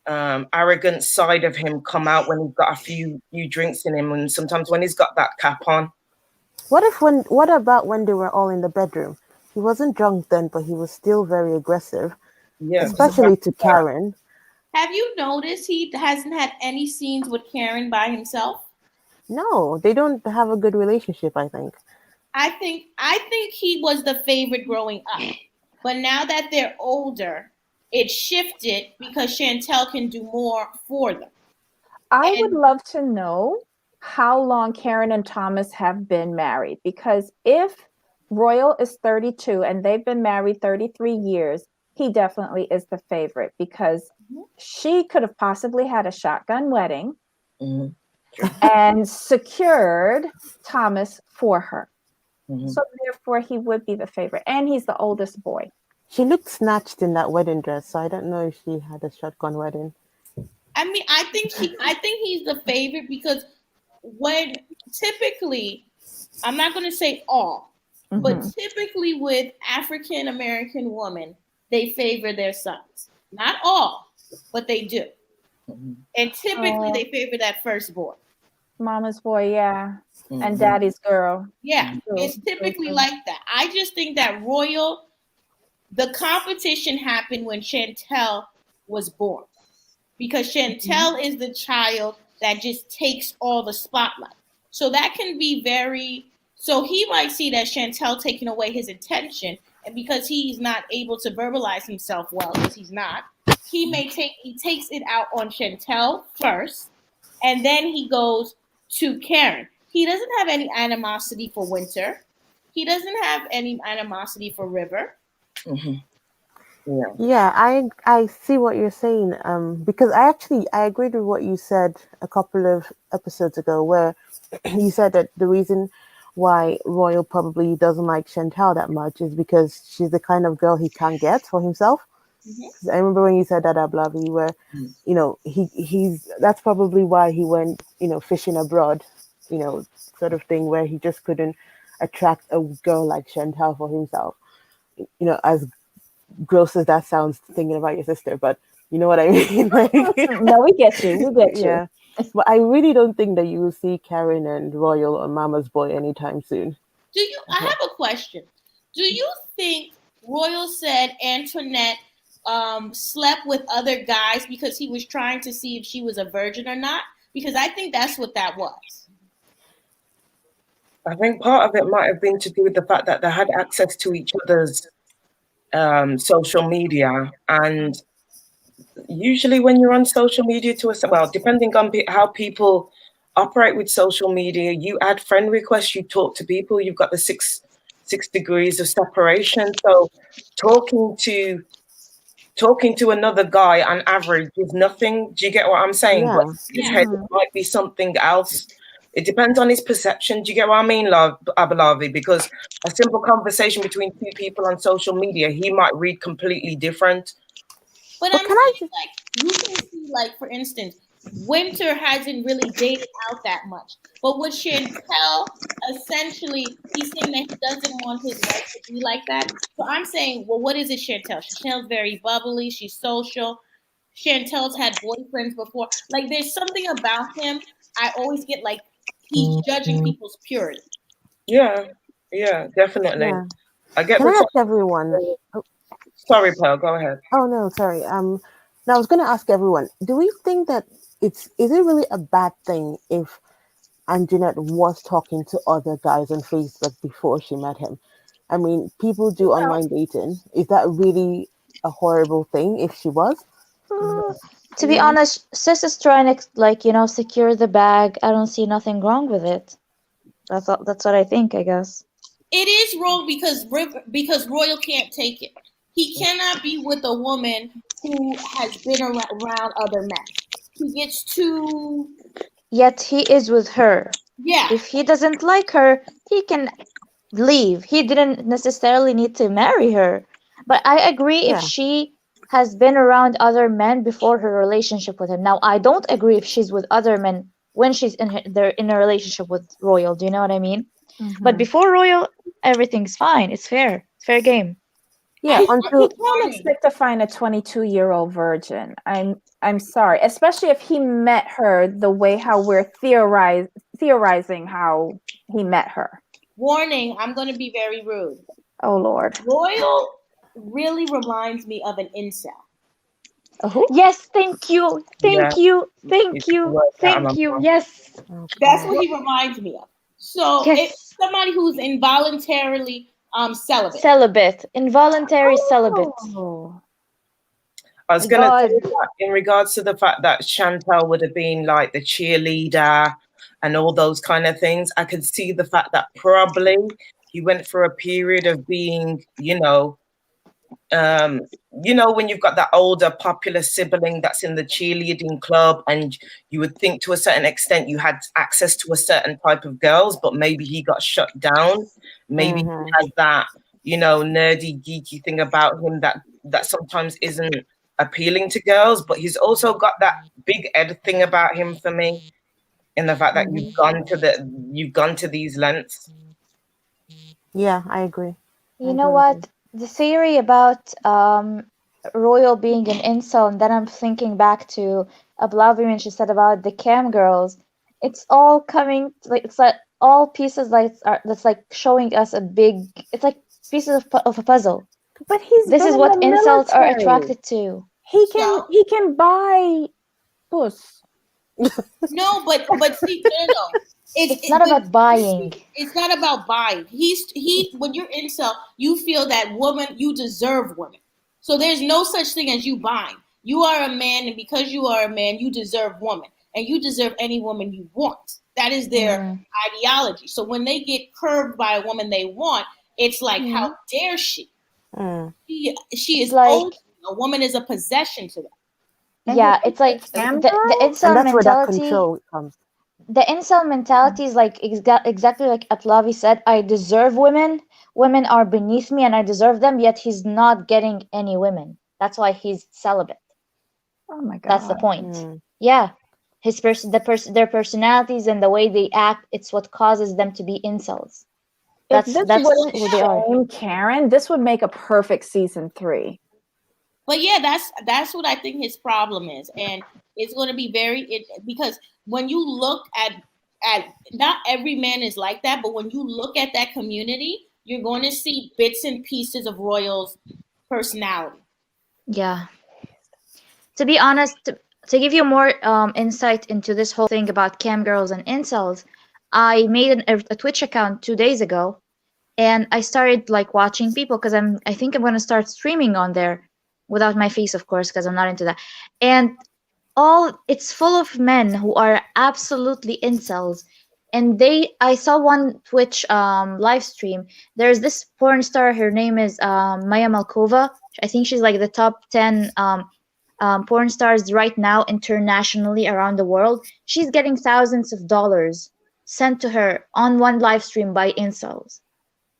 arrogant side of him come out when he's got a few drinks in him, and sometimes when he's got that cap on. What about when they were all in the bedroom? He wasn't drunk then, but he was still very aggressive, especially to Karen. Have you noticed he hasn't had any scenes with Karen by himself? No, they don't have a good relationship, I think. I think he was the favorite growing up. But now that they're older, it shifted because Chantel can do more for them. I would love to know how long Karen and Thomas have been married, because if Royal is 32 and they've been married 33 years, he definitely is the favorite, because she could have possibly had a shotgun wedding and secured Thomas for her. So therefore he would be the favorite, and he's the oldest boy. She looked snatched in that wedding dress, so I don't know if she had a shotgun wedding. I mean, I think he's the favorite, because when typically, I'm not going to say all, but typically with African American women, they favor their sons. Not all, but they do. And typically they favor that first boy. Mama's boy, yeah. And daddy's girl. Yeah, it's typically like that. I just think that Royal, the competition happened when Chantel was born, because Chantel is the child that just takes all the spotlight. So that can be so he might see that Chantel taking away his attention, and because he's not able to verbalize himself well, because he's not, he takes it out on Chantel first, and then he goes to Karen. he doesn't have any animosity for Winter. He doesn't have any animosity for River. Mm-hmm. Yeah. Yeah, I see what you're saying. Because I agreed with what you said a couple of episodes ago, where you said that the reason why Royal probably doesn't like Chantel that much is because she's the kind of girl he can't get for himself. Mhm. 'Cause I remember when you said that, Ablavi, where he's that's probably why he went fishing abroad, sort of thing, where he just couldn't attract a girl like Chantel for himself. As gross as that sounds, thinking about your sister, but you know what I mean. Like, No, we get you. We get you. yeah. But I really don't think that you will see Karen and Royal or Mama's Boy anytime soon. I have a question. Do you think Royal said Antoinette slept with other guys because he was trying to see if she was a virgin or not? Because I think that's what that was. I think part of it might have been to do with the fact that they had access to each other's social media, and usually when you're on social media depending on how people operate with social media, you add friend requests, you talk to people, you've got the six degrees of separation. So talking to another guy on average is nothing. Do you get what I'm saying? Yeah. But in his head, it might be something else. It depends on his perception. Do you get what I mean, Abalavi? Because a simple conversation between two people on social media, he might read completely different. But I'm saying, like, you can see, like, for instance, Winter hasn't really dated out that much. But with Chantel, essentially, he's saying that he doesn't want his wife to be like that. So I'm saying, well, what is it, Chantel? Chantel's very bubbly. She's social. Chantel's had boyfriends before. Like, there's something about him. I always get like he's judging people's purity. Yeah, definitely. Yeah. I get. Can I ask everyone? Oh. Sorry, Pearl. Go ahead. Oh no, sorry. Now I was going to ask everyone: do we think that is it really a bad thing if Anjanette was talking to other guys on Facebook before she met him? I mean, people do online dating. Is that really a horrible thing if she was? To be honest, Sis is trying to secure the bag. I don't see nothing wrong with it. That's what I think, I guess. It is wrong because Royal can't take it. He cannot be with a woman who has been around other men. He gets too. Yet he is with her. Yeah. If he doesn't like her, he can leave. He didn't necessarily need to marry her. But I agree if she has been around other men before her relationship with him. Now, I don't agree if she's with other men when she's in a relationship with Royal. Do you know what I mean? Mm-hmm. But before Royal, everything's fine. It's fair. Fair game. Yeah, you can't expect to find a 22-year-old virgin. I'm sorry, especially if he met her the way how we're theorizing how he met her. Warning, I'm going to be very rude. Oh, Lord. Royal really reminds me of an incel. Oh. Yes, thank you. Thank you. Thank you. Thank you. Yes. That's what he reminds me of. So it's somebody who's involuntarily celibate. Celibate. Involuntary celibate. I was going to say that in regards to the fact that Chantel would have been like the cheerleader and all those kind of things, I could see the fact that probably he went for a period of being, when you've got that older popular sibling that's in the cheerleading club, and you would think to a certain extent you had access to a certain type of girls, but maybe he got shut down. Maybe he has that, nerdy, geeky thing about him that sometimes isn't appealing to girls, but he's also got that big Ed thing about him for me, in the fact that you've gone to these lengths. Yeah, I agree. You know what? The theory about Royal being an incel, and then I'm thinking back to Ablavi when she said about the cam girls. It's all coming it's like all pieces that's like showing us it's like pieces of a puzzle. But this is what incels are attracted to. He can buy puss. No, but see, no. It's not about buying. It's not about buying. When you're incel, you feel that you deserve women. So there's no such thing as you buying. You are a man, and because you are a man, you deserve woman, and you deserve any woman you want. That is their ideology. So when they get curved by a woman they want, it's like, how dare she? She is like, old. A woman is a possession to them. Yeah, it's like the And incel that's where that mentality. control comes. The incel mentality is like exactly like Atlavi said. I deserve women. Women are beneath me, and I deserve them. Yet he's not getting any women. That's why he's celibate. Oh my That's the God. point. Yeah, their personalities and the way they act. It's what causes them to be incels. If That's this wouldn't who they are. shame Karen, this would make a perfect season 3. But yeah, that's what I think his problem is, and it's going to be because when you look at not every man is like that, but when you look at that community, you're going to see bits and pieces of Royal's personality. Yeah. To be honest, to give you more insight into this whole thing about cam girls and incels, I made a Twitch account 2 days ago, and I started like watching people because I think I'm gonna start streaming on there without my face, of course, because I'm not into that. And it's full of men who are absolutely incels. And I saw one Twitch live stream. There's this porn star. Her name is Maya Malkova. I think she's like the top 10 porn stars right now internationally around the world. She's getting thousands of dollars sent to her on one live stream by incels,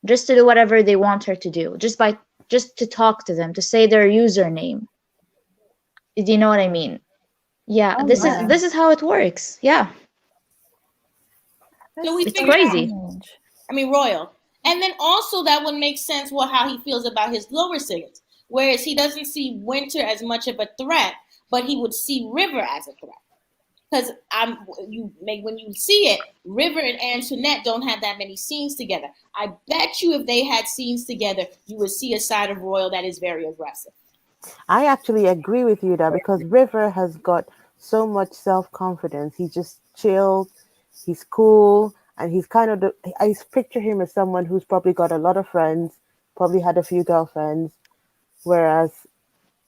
just to do whatever they want her to do, just to talk to them, to say their username. Do you know what I mean? Yeah, Oh this my. is how it works. Yeah, So we it's figured out, crazy. Royal. And then also that would make sense how he feels about his lower singers. Whereas he doesn't see Winter as much of a threat, but he would see River as a threat. Because when you see it, River and Antoinette don't have that many scenes together. I bet you if they had scenes together, you would see a side of Royal that is very aggressive. I actually agree with you there because River has got so much self-confidence. He's just chilled, he's cool, and he's kind of I picture him as someone who's probably got a lot of friends, probably had a few girlfriends, whereas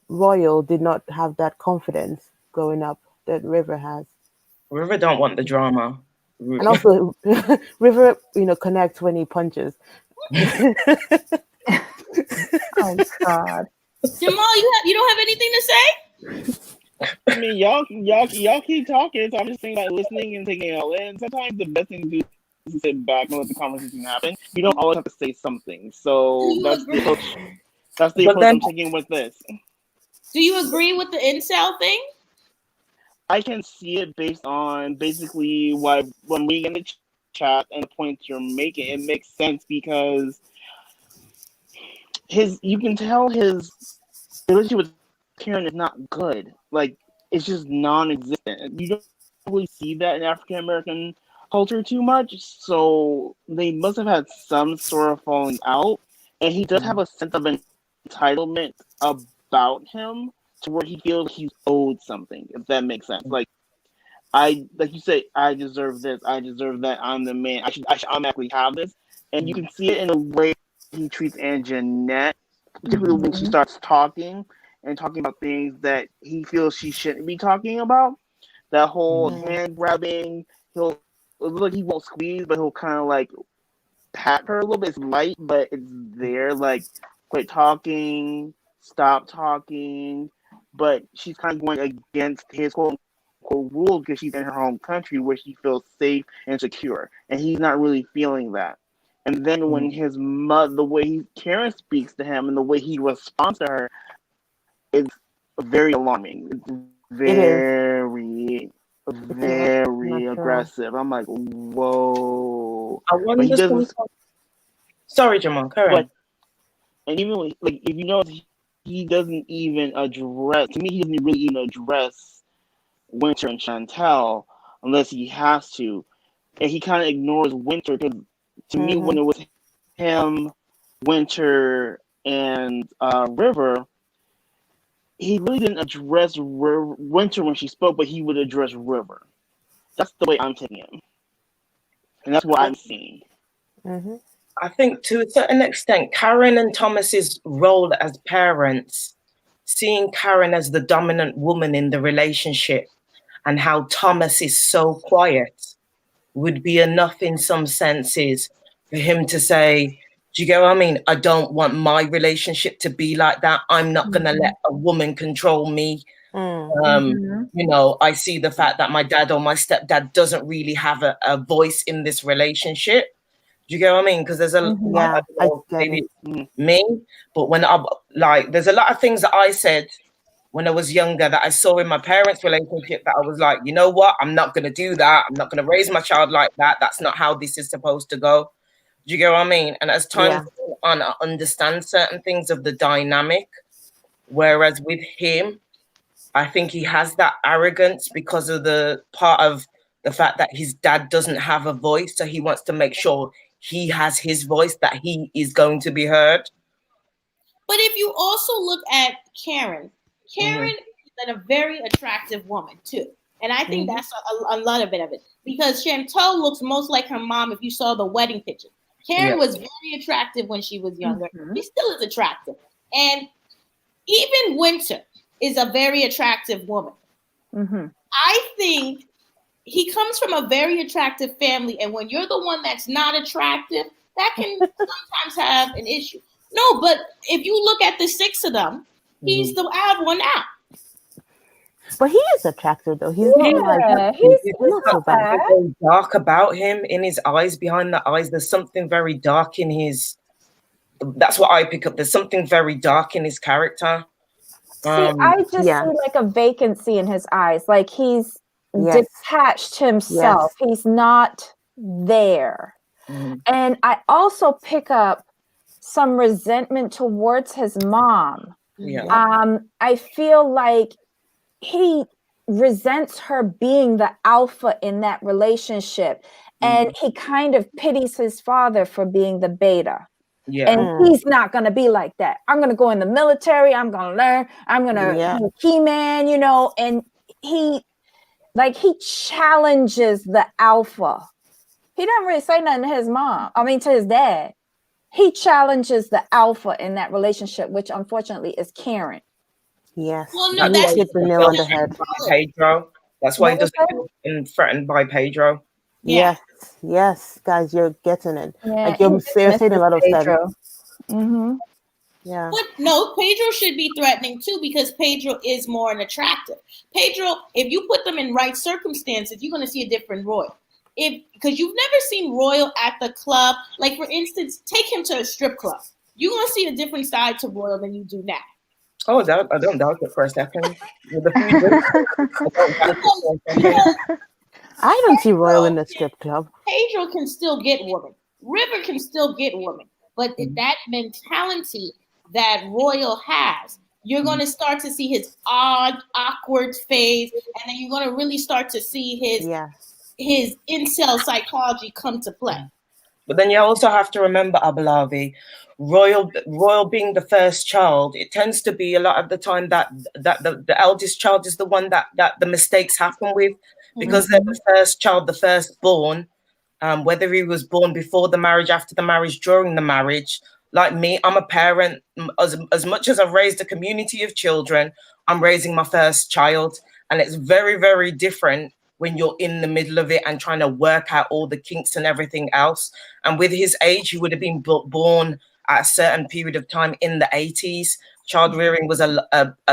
Royal did not have that confidence growing up that River has. River don't want the drama. And also, River, connects when he punches. Oh God. Jamal, you don't have anything to say? I mean, y'all keep talking, so I'm just saying, like, listening and taking it all in. Sometimes the best thing to do is to sit back and let the conversation happen. You don't always have to say something. So that's the approach. That's the approach I'm taking with this. Do you agree with the incel thing? I can see it based on basically when we get in the chat and the points you're making. It makes sense because you can tell his relationship with Karen is not good. Like, it's just non-existent. You don't really see that in African American culture too much. So they must have had some sort of falling out, and he does have a sense of entitlement about him to where he feels he's owed something. If that makes sense, like you say, I deserve this, I deserve that. I'm the man. I should automatically have this, and you can see it in the way he treats Anjanette, particularly when she starts talking about things that he feels she shouldn't be talking about. That whole hand grabbing, it looks like he won't squeeze, but he'll kind of like pat her a little bit. It's light, but it's there. Like, quit talking, stop talking. But she's kind of going against his quote unquote rules because she's in her home country where she feels safe and secure, and he's not really feeling that. And then when his mother, the way Karen speaks to him and the way he responds to her, is very alarming. It's very, very aggressive. I'm like, whoa. I wonder. But he doesn't. Sorry, Jamal. Karen. And even like, if you notice, he doesn't even address. To me, he doesn't really even address Winter and Chantel unless he has to, and he kind of ignores Winter because to me, when it was him, Winter, and River, he really didn't address Winter when she spoke, but he would address River. That's the way I'm taking it, and that's what I'm seeing. I think to a certain extent, Karen and Thomas's role as parents, seeing Karen as the dominant woman in the relationship, and how Thomas is so quiet, would be enough in some senses for him to say, do you get what I mean? I don't want my relationship to be like that. I'm not going to let a woman control me. You know, I see the fact that my dad or my stepdad doesn't really have a voice in this relationship. Do you get what I mean? Because there's a Yeah, I get maybe it. me, but when I like, there's a lot of things that I said when I was younger that I saw in my parents' relationship that I was like, you know what? I'm not going to do that. I'm not going to raise my child like that. That's not how this is supposed to go. Do you get what I mean? And as time Yeah. goes on, I understand certain things of the dynamic. Whereas with him, I think he has that arrogance because of the part of the fact that his dad doesn't have a voice. So he wants to make sure he has his voice, that he is going to be heard. But if you also look at Karen is a very attractive woman too. And I think that's a lot of it. Because Chantel looks most like her mom if you saw the wedding picture. Karen was very attractive when she was younger. She still is attractive. And even Winter is a very attractive woman. I think he comes from a very attractive family. And when you're the one that's not attractive, that can sometimes have an issue. No, but if you look at the six of them, he's the odd one out. But he is attractive though. He's not like he's not so not bad. bad. Very dark about him in his eyes, behind the eyes. There's something very dark in his. That's what I pick up. There's something very dark in his character. See, I just yeah. see like a vacancy in his eyes. Like he's Yes. detached himself. He's not there. And I also pick up some resentment towards his mom. I feel like he resents her being the alpha in that relationship. And he kind of pities his father for being the beta. And he's not going to be like that. I'm going to go in the military. I'm going to learn. I'm going to be a key man, you know. And he challenges the alpha. He doesn't really say nothing to his dad. He challenges the alpha in that relationship, which unfortunately is Karen. Yes. Well, no, you that's hit the nail on the head. Pedro. That's why he doesn't get threatened by Pedro. Yes, guys, you're getting it. Yeah, like you're saying a lot of Pedro. Yeah. But no, Pedro should be threatening too because Pedro is more unattractive. Pedro, if you put them in right circumstances, you're going to see a different Royal. Because you've never seen Royal at the club. Like, for instance, take him to a strip club. You're going to see a different side to Royal than you do now. Oh, I don't doubt it for a second. I don't see Royal in the strip club. Pedro can still get women. River can still get women. But that mentality that Royal has, you're going to start to see his odd, awkward phase. And then you're going to really start to see his incel psychology come to play. But then you also have to remember, Abalavi, Royal being the first child, it tends to be a lot of the time that the eldest child is the one that the mistakes happen with, because they're the first child, the firstborn, whether he was born before the marriage, after the marriage, during the marriage. Like me, I'm a parent. As much as I've raised a community of children, I'm raising my first child. And it's very, very different when you're in the middle of it and trying to work out all the kinks and everything else. And with his age, he would have been born at a certain period of time in the 80s. Child rearing was a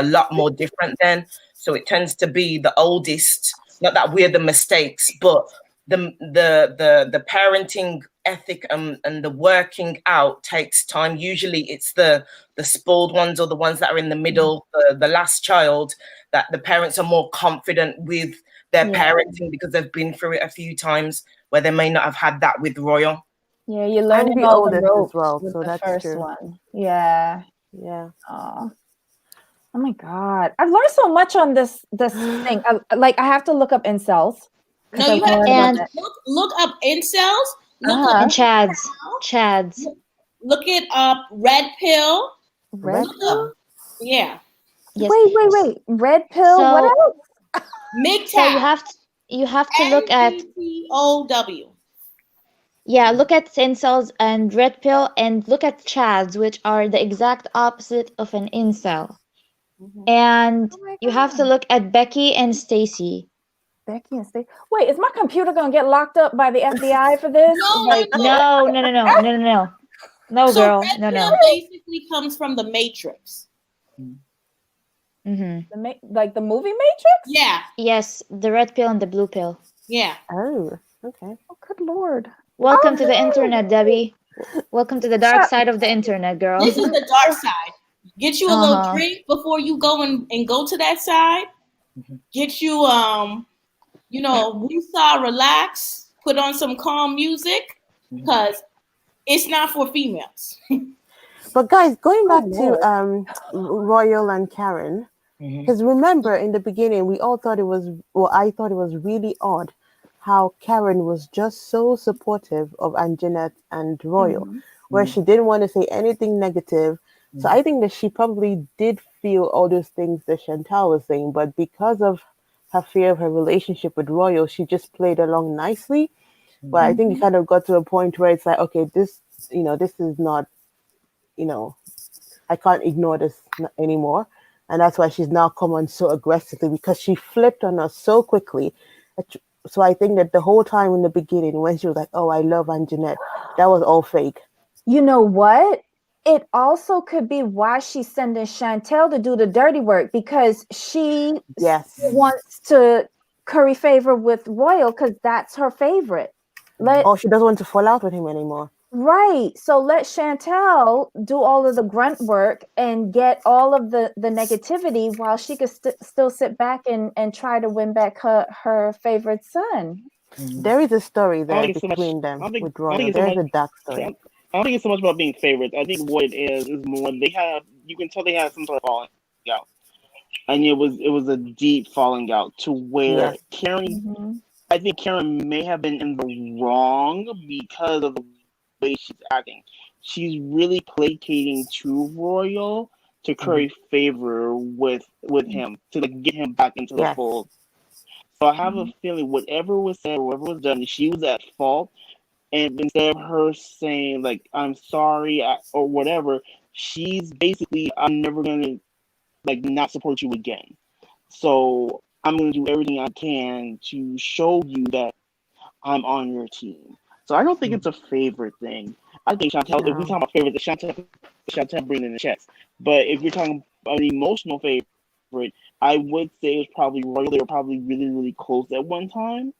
lot more different then. So it tends to be the oldest, not that we're the mistakes, but the parenting ethic and the working out takes time. Usually it's the spoiled ones or the ones that are in the middle, the last child, that the parents are more confident with their parenting because they've been through it a few times, where they may not have had that with Royal. Yeah, you're learning the all the oldest ropes as well, with so the that's first true. one. Yeah. Yeah. Oh my God. I've learned so much on this thing. I have to look up incels. No, you have to look up incels. Look up and Chads. Look it up. Red pill. Red pill? Yeah. Yes. Wait. Red pill. So- what else? MGTOW. So you have to look at NGTOW. Yeah, look at incels and red pill, and look at chads, which are the exact opposite of an incel. And you have to look at Becky and Stacy. Becky and Steve. Wait, is my computer gonna get locked up by the FBI for this? No, Like, No, no, no, no, no, no, no. No, So girl. red No, pill no. basically comes from the Matrix. Mm-hmm. like the movie Matrix? Yeah, Yes, the red pill and the blue pill. yeah. Oh, okay. Oh, good lord. Welcome Oh, to the no. internet, Debbie. Welcome to the dark side of the internet, girl. This is the dark side. Get you a little Uh-huh. drink before you go and go to that side. Get you woosah, relax, put on some calm music, because it's not for females. But guys, going back Lord. to Royal and Karen, because remember in the beginning we all thought it was, well, I thought it was really odd how Karen was just so supportive of Anjanette and Royal, where she didn't want to say anything negative. So I think that she probably did feel all those things that Chantal was saying, but because of her fear of her relationship with Royal, she just played along nicely. But I think it kind of got to a point where it's like, okay, this is not, I can't ignore this anymore. And that's why she's now come on so aggressively, because she flipped on us so quickly. So I think that the whole time in the beginning, when she was like, oh, I love Anjanette, that was all fake. You know what? It also could be why she's sending Chantel to do the dirty work, because she wants to curry favor with Royal, because that's her favorite. She doesn't want to fall out with him anymore. Right. So let Chantel do all of the grunt work and get all of the negativity, while she could still sit back and try to win back her favorite son. There is a story there between them with Royal. There's a dark story. I don't think it's so much about being favorites. I think what it is more you can tell they have some sort of falling out. And it was a deep falling out to where Karen, I think Karen may have been in the wrong because of the way she's acting. She's really placating to Royal to curry favor with him, to get him back into the fold. So I have a feeling whatever was said, whatever was done, she was at fault. And instead of her saying like I'm sorry or whatever, she's basically, I'm never gonna not support you again. So I'm gonna do everything I can to show you that I'm on your team. So I don't think it's a favorite thing. I think Chantel, if we're talking about favorite, Chantel bringing in the checks. But if you're talking about an emotional favorite, I would say it's probably Royal. They were probably really, really close at one time.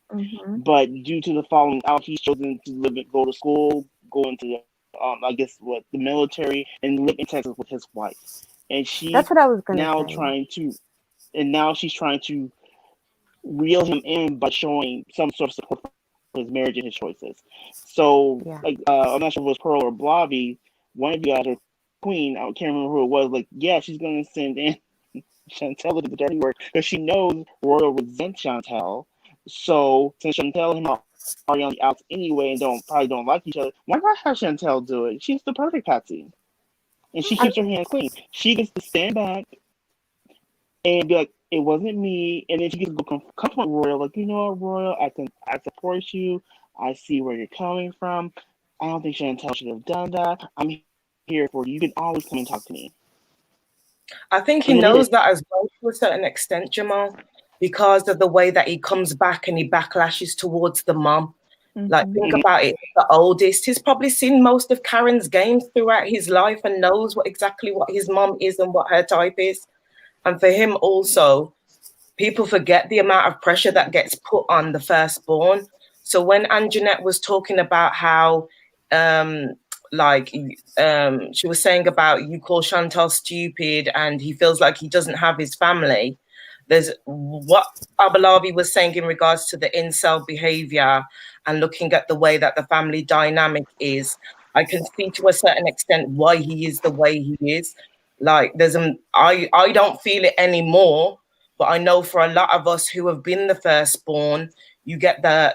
But due to the falling out, he's chosen to go to school, go into the military, and live in Texas with his wife. And that's what I was gonna say. Now she's trying to reel him in by showing some sort of support for his marriage and his choices. So, I'm not sure if it was Pearl or Blobby, one of you guys, or Queen, I can't remember who it was, she's going to send in Chantel to do the dirty work because she knows Royal resents Chantel. So, since Chantel and him are already on the outs anyway and probably don't like each other, why not have Chantel do it? She's the perfect patsy. And she keeps her hands clean. She gets to stand back and be like, it wasn't me. And then she gets to go compliment Royal, like, you know what, Royal, I support you. I see where you're coming from. I don't think Chantel should have done that. I'm here for you. You can always come and talk to me. I think he knows that as well to a certain extent, Jamal, because of the way that he comes back and he backlashes towards the mom. Think about it. The oldest, he's probably seen most of Karen's games throughout his life and knows exactly what his mom is and what her type is. And for him also, people forget the amount of pressure that gets put on the firstborn. So when Anjanette was talking about how, she was saying about you call Chantal stupid and he feels like he doesn't have his family. There's what Abalabi was saying in regards to the incel behavior and looking at the way that the family dynamic is. I can see to a certain extent why he is the way he is. I don't feel it anymore, but I know for a lot of us who have been the firstborn, you get a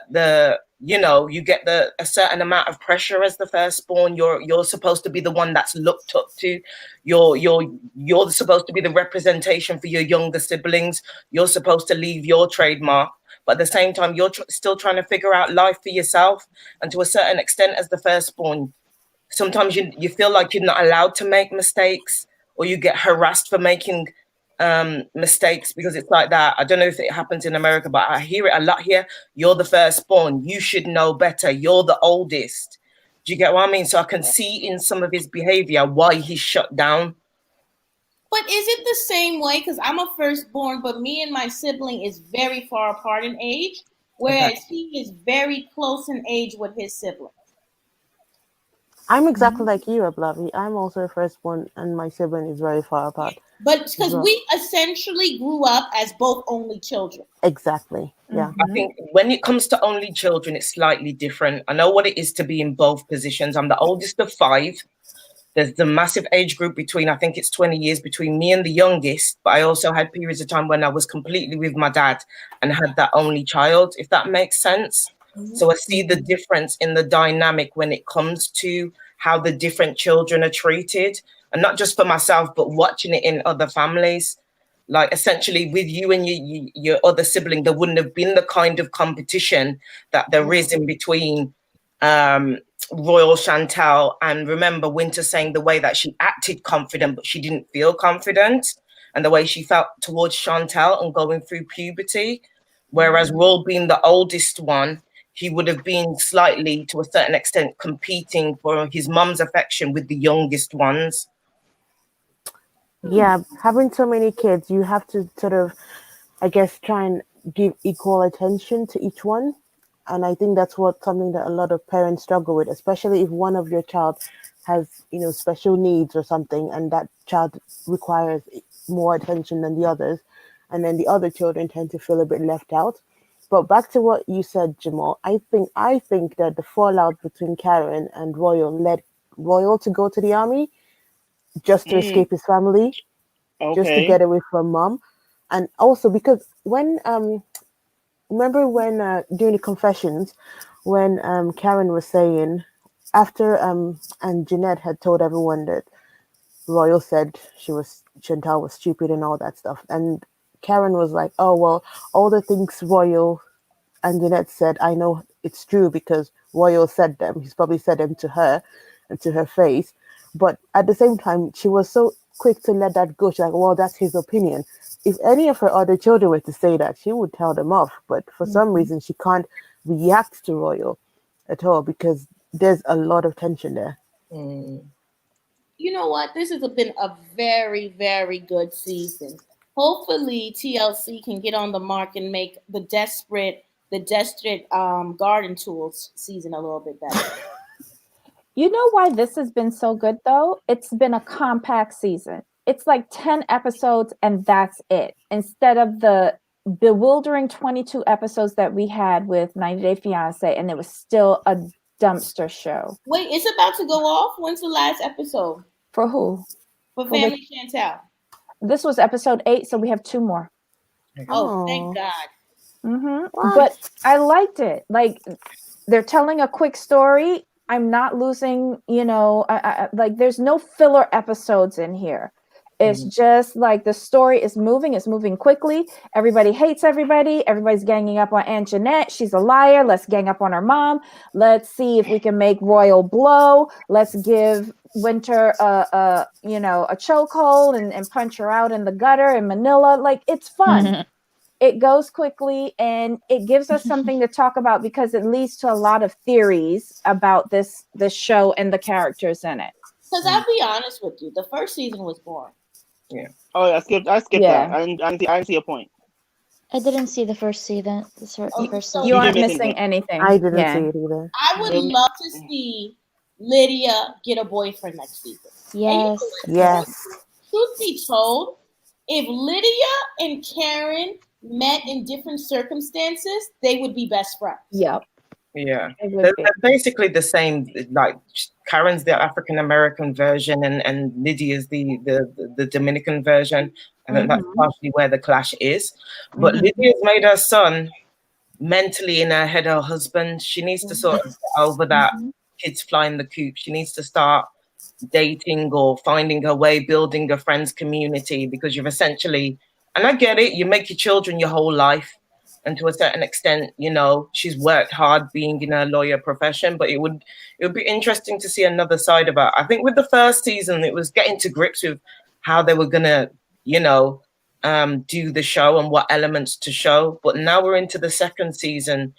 certain amount of pressure as the firstborn. You're supposed to be the one that's looked up to. You're supposed to be the representation for your younger siblings. You're supposed to leave your trademark, but at the same time, you're still trying to figure out life for yourself. And to a certain extent, as the firstborn, sometimes you feel like you're not allowed to make mistakes, or you get harassed for making mistakes, because it's like that. I don't know if it happens in America, but I hear it a lot here. You're the firstborn, you should know better, you're the oldest. Do you get what I mean? So I can see in some of his behavior why he's shut down. But is it the same way? Because I'm a firstborn, but me and my sibling is very far apart in age, whereas he is very close in age with his sibling. I'm exactly like you, Ablavi. I'm also a firstborn, and my sibling is very far apart. But because we essentially grew up as both only children. Exactly. Yeah. I think when it comes to only children, it's slightly different. I know what it is to be in both positions. I'm the oldest of 5. There's the massive age group between, I think it's 20 years between me and the youngest. But I also had periods of time when I was completely with my dad and had that only child, if that makes sense. So I see the difference in the dynamic when it comes to how the different children are treated, and not just for myself, but watching it in other families. Like essentially with you and your other sibling, there wouldn't have been the kind of competition that there is in between Royal Chantel. And remember Winter saying the way that she acted confident, but she didn't feel confident, and the way she felt towards Chantel and going through puberty. Whereas Royal being the oldest one, he would have been slightly, to a certain extent, competing for his mum's affection with the youngest ones. Yeah, having so many kids, you have to sort of, I guess, try and give equal attention to each one. And I think that's something that a lot of parents struggle with, especially if one of your child has, special needs or something, and that child requires more attention than the others. And then the other children tend to feel a bit left out. But back to what you said, Jamal, I think that the fallout between Karen and Royal led Royal to go to the army just to escape his family, just to get away from mom. And also because when remember when during the confessions, when Karen was saying after and Jeanette had told everyone that Royal said Chantal was stupid and all that stuff, and Karen was like, oh well, all the things Royal and Jeanette said, I know it's true because Royal said them. He's probably said them to her and to her face. But at the same time, she was so quick to let that go. She's like, well, that's his opinion. If any of her other children were to say that, she would tell them off. But for some reason, she can't react to Royal at all because there's a lot of tension there. You know what? This has been a very, very good season. Hopefully, TLC can get on the mark and make the desperate garden tools season a little bit better. You know why this has been so good, though? It's been a compact season. It's like 10 episodes and that's it. Instead of the bewildering 22 episodes that we had with 90 Day Fiance, and it was still a dumpster show. Wait, it's about to go off? When's the last episode? For who? For Family Chantel. This was episode 8, so we have 2 more. Oh, thank God. But I liked it. Like, they're telling a quick story. I'm not losing, like there's no filler episodes in here. It's just like the story is moving. It's moving quickly. Everybody hates everybody. Everybody's ganging up on Aunt Jeanette. She's a liar. Let's gang up on her mom. Let's see if we can make Royal blow. Let's give Winter a chokehold and punch her out in the gutter in Manila. Like, it's fun. It goes quickly and it gives us something to talk about because it leads to a lot of theories about this show and the characters in it. Because I'll be honest with you, the first season was boring. Yeah. Oh, I skipped that. I didn't see a point. I didn't see the first season. You aren't missing anything. I didn't see it either. I would love to see Lydia get a boyfriend next season. Yes. Yes. Truth be told, if Lydia and Karen met in different circumstances, they would be best friends. Yep. Yeah, they're basically the same. Like Karen's the African American version, and Lydia's the Dominican version, and that's partially where the clash is. But Lydia's made her son mentally in her head her husband. She needs to sort of get over that kids flying the coop. She needs to start dating or finding her way, building a friends community, because you've essentially, and I get it, you make your children your whole life. And to a certain extent, she's worked hard being in a lawyer profession, but it would be interesting to see another side about it. I think with the first season, it was getting to grips with how they were gonna, do the show and what elements to show. But now we're into the second season.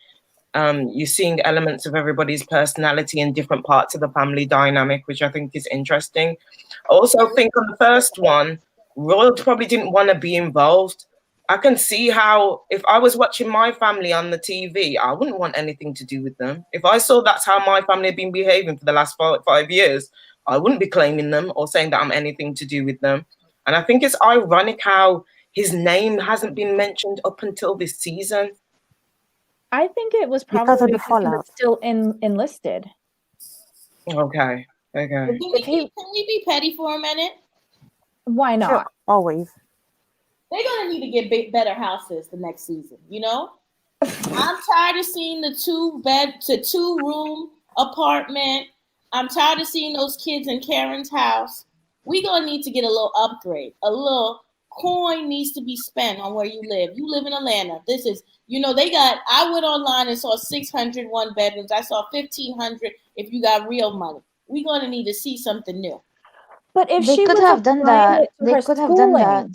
You're seeing elements of everybody's personality in different parts of the family dynamic, which I think is interesting. I also think on the first one, Royal probably didn't want to be involved. I can see how if I was watching my family on the TV, I wouldn't want anything to do with them. If I saw that's how my family had been behaving for the last 5 years, I wouldn't be claiming them or saying that I'm anything to do with them. And I think it's ironic how his name hasn't been mentioned up until this season. I think it was Because probably of the because he was fallout. still enlisted. Okay. Can we be petty for a minute? Why not? Sure, always. They're gonna need to get better houses the next season. You know, I'm tired of seeing the 2-room apartment. I'm tired of seeing those kids in Karen's house. We gonna need to get a little upgrade. A little coin needs to be spent on where you live. You live in Atlanta. This is, I went online and saw 600 one-bedrooms. I saw 1,500 if you got real money. We're going to need to see something new. But if They she could was have done applying that. it to They her could have done schooling,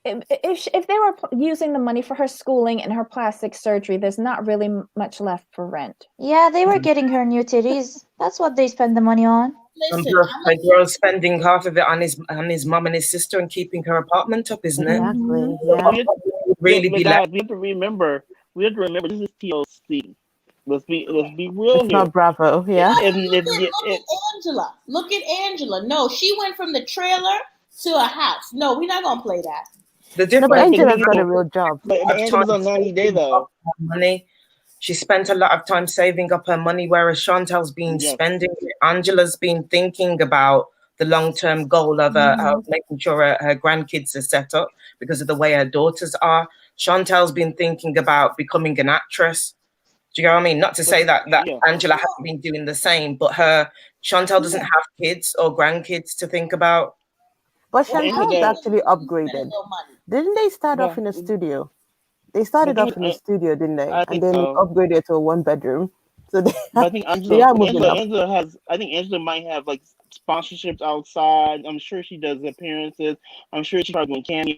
that. if they were using the money for her schooling and her plastic surgery, there's not really much left for rent. Yeah, they were getting her new titties. That's what they spend the money on. Listen, my girl's spending half of it on his mom and his sister and keeping her apartment up, isn't it? Exactly. But Yeah. Really but be guys, like, we have to remember this is TLC. Let's be real It's here. not Bravo. Yeah. look at Angela. Look at Angela. No, she went from the trailer to a house. No, we're not going to play that. the No, but difference. Angela's got a real job. But Angela's on 90 Day though. Money. She spent a lot of time saving up her money, whereas Chantel's been spending it. Angela's been thinking about the long-term goal of making sure her grandkids are set up because of the way her daughters are. Chantel's been thinking about becoming an actress. Do you know what I mean? Not to say that Angela hasn't been doing the same, but Chantel doesn't have kids or grandkids to think about. But Chantel's actually upgraded. Didn't they start off in a studio? They started off in a studio, didn't they? And then upgraded to a 1-bedroom. So I think Angela might have like sponsorships outside. I'm sure she does appearances. I'm sure she's probably doing cameos.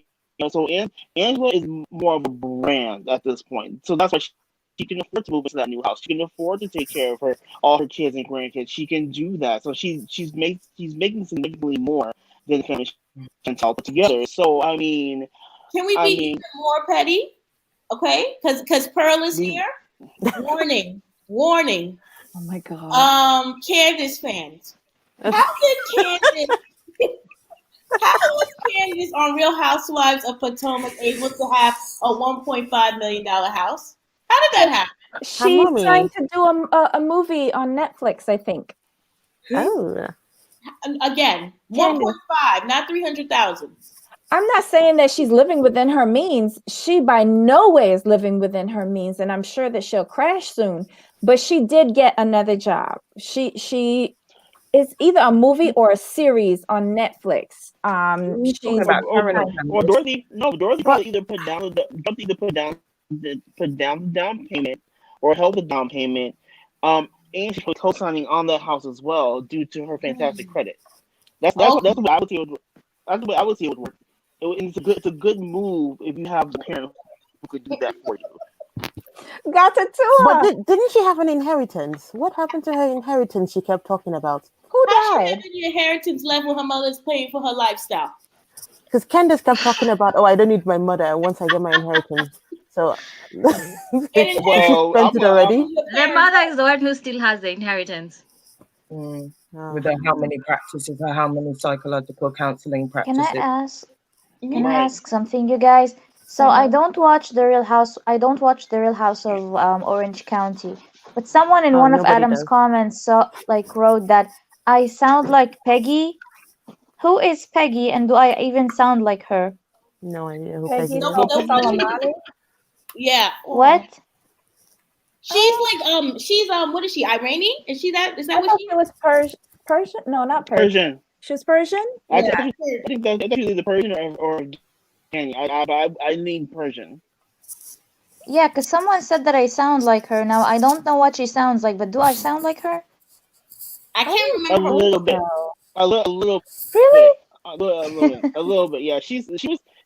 So Angela is more of a brand at this point. So that's why she can afford to move into that new house. She can afford to take care of all her kids and grandkids. She can do that. So she's making significantly more than the family Chantel put together. So I mean, can we be even more petty? Okay, because Pearl is here. Warning. Oh my God. Candace fans. How was Candace on Real Housewives of Potomac able to have a $1.5 million house? How did that happen? She's trying to do a movie on Netflix, I think. Oh. Again, 1.5, not 300,000. I'm not saying that she's living within her means. She by no way is living within her means, and I'm sure that she'll crash soon. But she did get another job. She is either a movie or a series on Netflix. She's or Dorothy. No, Dorothy probably either put down the down payment or held the down payment. And she was co-signing on that house as well due to her fantastic credit. That's the way I would see it. That's the way I would see it would work. It's a good move if you have a parent who could do that for you. Got to too. But didn't she have an inheritance? What happened to her inheritance she kept talking about? Who How died? she had any inheritance left when her mother's paying for her lifestyle? Because Candace kept talking about, I don't need my mother once I get my inheritance. So, she spent it already? Their mother is the one who still has the inheritance. With how many practices or how many psychological counseling practices? Can I ask something, you guys? So I don't watch the Real House. I don't watch the Real House of Orange County. But someone in one of Adam's comments wrote that I sound like Peggy. Who is Peggy, and do I even sound like her? No idea who Peggy is. Yeah. What? She's what is she? Iranian? Is she that? Is that what she? It was Persian? No, not Persian. She was Persian. I think that's either Persian or I lean Persian. Yeah, because someone said that I sound like her. Now I don't know what she sounds like, but do I sound like her? I can't remember. A little bit. A little. Really? A little bit. Yeah, she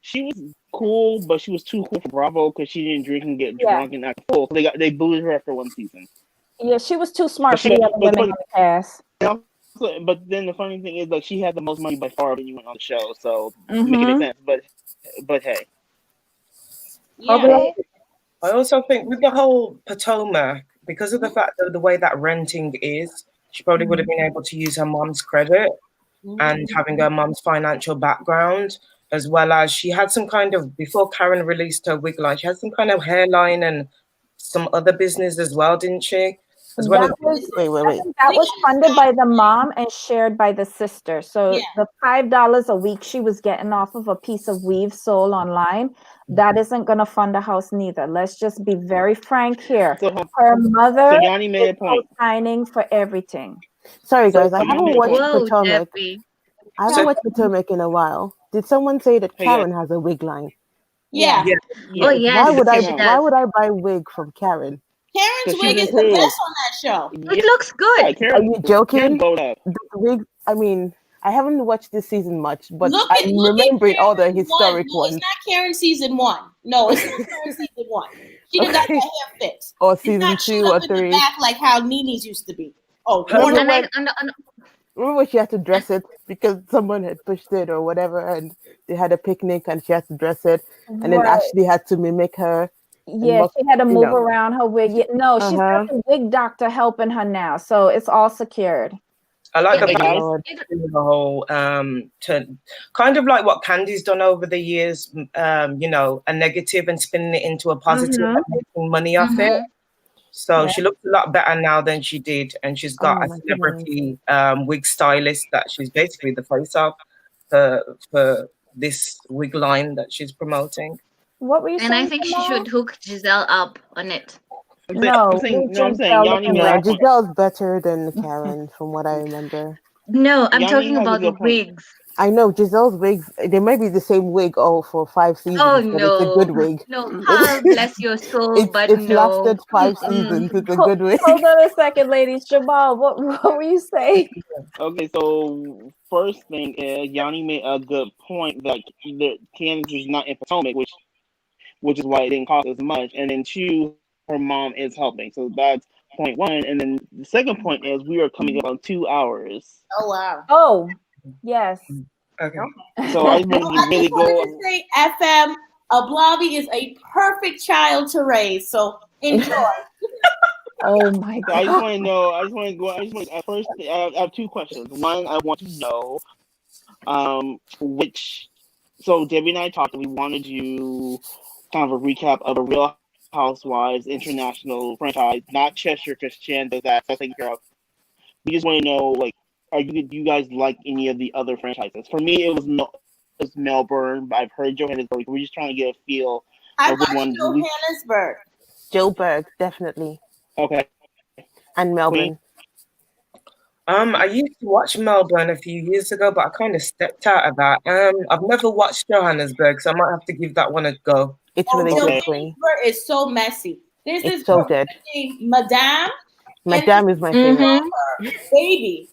she was cool, but she was too cool for Bravo because she didn't drink and get Yeah. drunk and act full. So they booted her after one season. Yeah, she was too smart But for she, the other but, women on the cast. but then the funny thing is, like, she had the most money by far when you went on the show, so make it Mm-hmm. make sense. But hey, Yeah. Okay. I also think with the whole Potomac, because of the fact that the way that renting is, she probably would have been able to use her mom's credit and having her mom's financial background, as well as she had some kind of, before Karen released her wig line, she had some kind of hairline and some other business as well, didn't she? As well as That was Wait. that was funded by the mom and shared by the sister. So Yeah. the $5 a week she was getting off of a piece of weave sold online, that isn't going to fund a house neither. Let's just be very frank here. so Her mother Yanni made is a point. co-signing for everything. Sorry, So guys, I Yanni haven't made a watched point. Whoa, Potomac. Debbie. I haven't watched Potomac in a while. Did someone say that Hey, guys. Karen has a wig line? Yeah. yeah, Oh Yes, yes, it just came out. Why would I buy wig from Karen? Karen's So she's wig is the improved. best on that show. it looks Yeah, good. Karen, Are you joking? Karen glowed up. The wig. I mean, I haven't watched this season much, but Look I'm remembering all the Karen historic one. No, ones. it's not Karen season 1. No, it's not Karen season 1. She done got Okay. that hair fixed. Or It's season not 2 shit or up in the 3. back like how Nini's used to be. Oh, Remember corner. when? And Remember when she had to dress it because someone had pushed it or whatever, and they had a picnic and she had to dress it, and then Right. Ashley had to mimic her. Yeah, she had to you move know. around her wig. No, she's Uh-huh. got the wig doctor helping her now, so it's all secured. I like it, the Hey, it, fact guys. Lord. it, the whole kind of like what Candy's done over the years, a negative and spinning it into a positive Mhm. and making money off it. Mhm. So Yeah. she looks a lot better now than she did, and she's got Oh a my goodness. celebrity wig stylist that she's basically the face of for this wig line that she's promoting. What were you And I saying, think she Jamal? should hook Giselle up on it. No, I'm saying Giselle Yanni looking made a No, good point. Giselle's better than Karen, from what I remember. No, I'm Yanni talking has a about good point. wigs. I know Giselle's wigs. They may be the same wig for 5 Oh seasons, but it's a good no, wig. no, It, Pal, bless your soul, but it's no. lasted 5 Mm-mm. seasons. It's a good wig. Hold on a second, ladies. Jamal, what were you saying? Okay, so first thing is Yanni made a good point that Kansas is not in Potomac, which is why it didn't cost as much. And then two, her mom is helping. So that's point one. And then the second point is we are coming up on 2 hours. Oh, wow. Oh, yes. Okay. So I just wanted to I really just wanted go. to say, FM, Ablavi is a perfect child to raise. So enjoy. Oh my So I just God. want to know. First, I have two questions. One, I want to know which. So Debbie and I talked, and we wanted to do kind of a recap of a Real Housewives international franchise, not Cheshire, because Chan does that. That's taken care of. We just want to know, like, do you guys like any of the other franchises? For me, it was Melbourne, but I've heard Johannesburg. We're just trying to get a feel I of which watched one. Johannesburg. Joburg, definitely. Okay. And Melbourne. I used to watch Melbourne a few years ago, but I kind of stepped out of that. I've never watched Johannesburg, so I might have to give that one a go. It's Oh, really Okay. good, Queen. Johannesburg is so messy. There's It's this so girl good. named Madame, Madame is my favorite. Mm-hmm. her baby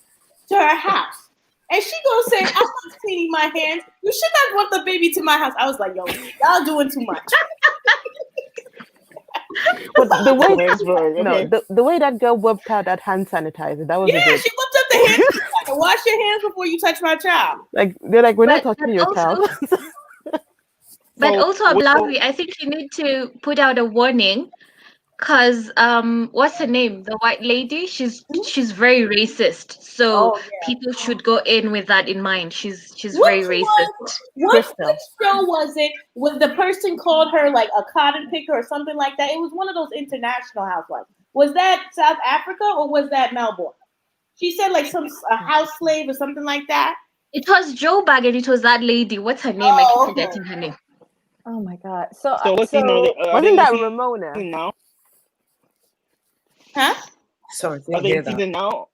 to her house. And she gonna say, I'm not cleaning my hands. You should not want the baby to my house. I was like, yo, y'all doing too much. But the way Johannesburg. no, Okay. the way that girl whipped out that hand sanitizer, that was Yeah, a bit she whipped up the hand sanitizer. Wash your hands before you touch my child. like they're like, we're not But touching your child. but So, also Ablavi, I think you need to put out a warning. Cause what's her name? The white lady. She's very racist. So Oh, yeah. people should go in with that in mind. She's very Which racist. Crystal. which show was it when the person called her like a cotton picker or something like that? It was one of those international housewives. Was that South Africa or was that Melbourne? She said like a house slave or something like that. It was Joe Bag and it was that lady. What's her name? I Oh, keep okay. forgetting her name. Oh my God. So so let's see. Are they Wasn't in that season Ramona? now? Huh? Sorry, Are didn't they hear in that. season now?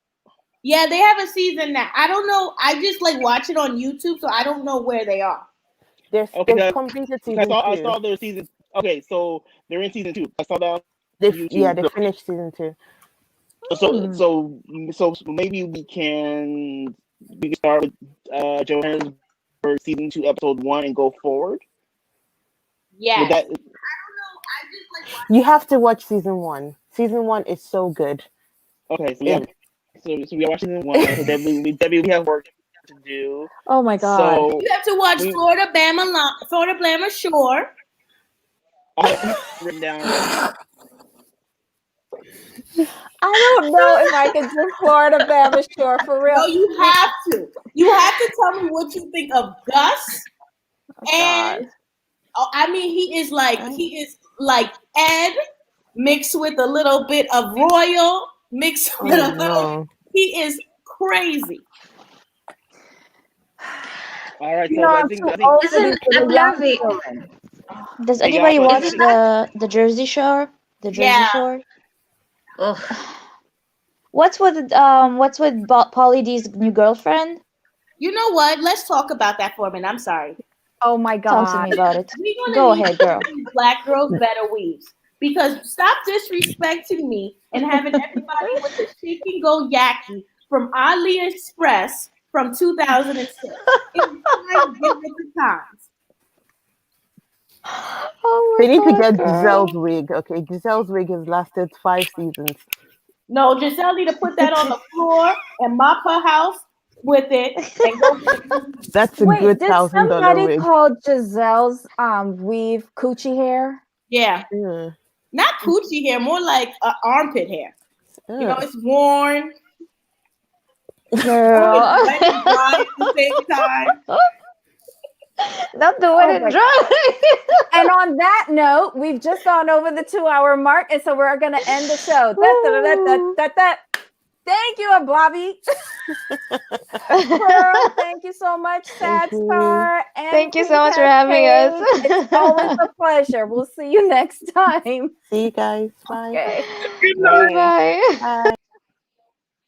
Yeah, they have a season now. I don't know. I just like watch it on YouTube, so I don't know where they are. They've Okay. completed I season saw 2. their season. Okay, so they're in season 2. I saw that on They YouTube. finished season 2. So maybe we can start with Johannesburg season 2 episode 1 and go forward. Yes. Would that? I don't know. I just like You have to watch season 1. Season 1 is so good. Okay, so we have so we are watching season 1. So Debbie, we have work to do. Oh my God. So you have to watch we Florida Bama Shore. I have it written down already. I don't know if I can do Florida Bama Shore for real. No, you have to. You have to tell me what you think of Gus. And I mean, he is like Ed mixed with a little bit of Royal, mixed with a little. No. He is crazy. All right, You so know, I I'm think too I think old for Listen, these for I the young love it. children. Does hey anybody guys, watch Is it the Jersey Shore? The Jersey Yeah. Shore? Oh, What's with Pauly D's new girlfriend? You know what? Let's talk about that for a minute. I'm sorry. Oh my Talk to God. me about it. We're gonna Go need ahead, to girl. teach black girls better weaves. Because stop disrespecting me and having everybody with the shake and go yaki from AliExpress from 2006. It's time to get with the times. Oh They my need to God, get girl. Giselle's wig. Okay, Giselle's wig has lasted 5 seasons. No, Giselle need to put that on the floor and mop her house with it and go get it. That's a Wait, good did $1,000 somebody wig. call Giselle's weave coochie hair? Yeah. Yeah. Not coochie hair, more like armpit hair. You know, it's worn. Girl. It's wet and dry at the same time. Not the wet Oh and my dry. And on that note, we've just gone over the 2-hour mark, and so we're going to end the show. Thank you, Bobby. Pearl, thank you so much, Sad Thank you. Star, and Thank you Queen so much for having us. Cascade. It's always a pleasure. We'll see you next time. See you guys. Bye. Okay. Bye. Bye.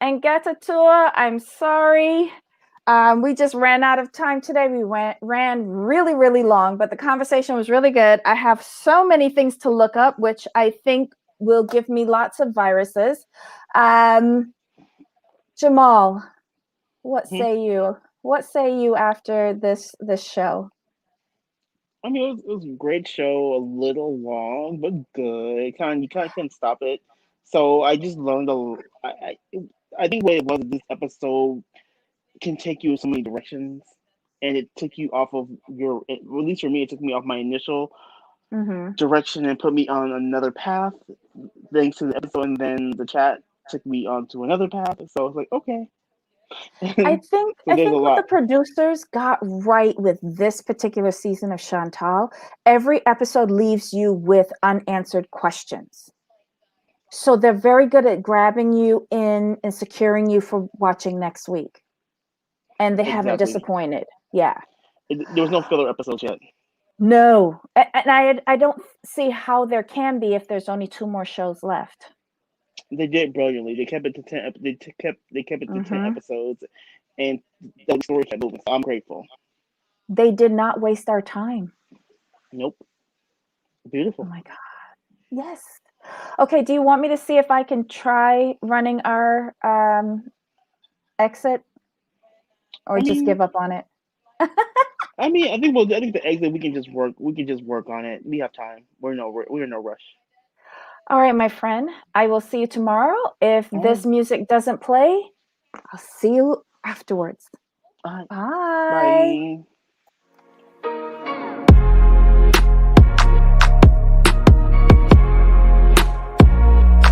And Gatatua, I'm sorry. We just ran out of time today. We ran really, really long, but the conversation was really good. I have so many things to look up, which I think will give me lots of viruses. Jamal, what say you? What say you after this show? I mean, it was a great show. A little long, but good. You kind of couldn't stop it. So I just learned I think what it was, this episode can take you in so many directions, and it took you off of at least for me, it took me off my initial direction and put me on another path. Thanks to the episode, and then the chat took me onto another path. So I was like, okay. I think So there's a what the lot. producers got right with this particular season of Chantal, every episode leaves you with unanswered questions. So they're very good at grabbing you in and securing you for watching next week. And they haven't Exactly. disappointed. Yeah. There was no filler episodes yet. No. And I don't see how there can be if there's only 2 more shows left. They did brilliantly. They kept it to 10. They kept it to 10 episodes, and the story kept moving. So I'm grateful. They did not waste our time. Nope. Beautiful. Oh my God. Yes. Okay. Do you want me to see if I can try running our exit, or just give up on it? I mean, I think the exit we can just work. We can just work on it. We have time. We're in no rush. All right, my friend. I will see you tomorrow. If this music doesn't play, I'll see you afterwards. Bye. Bye. Bye.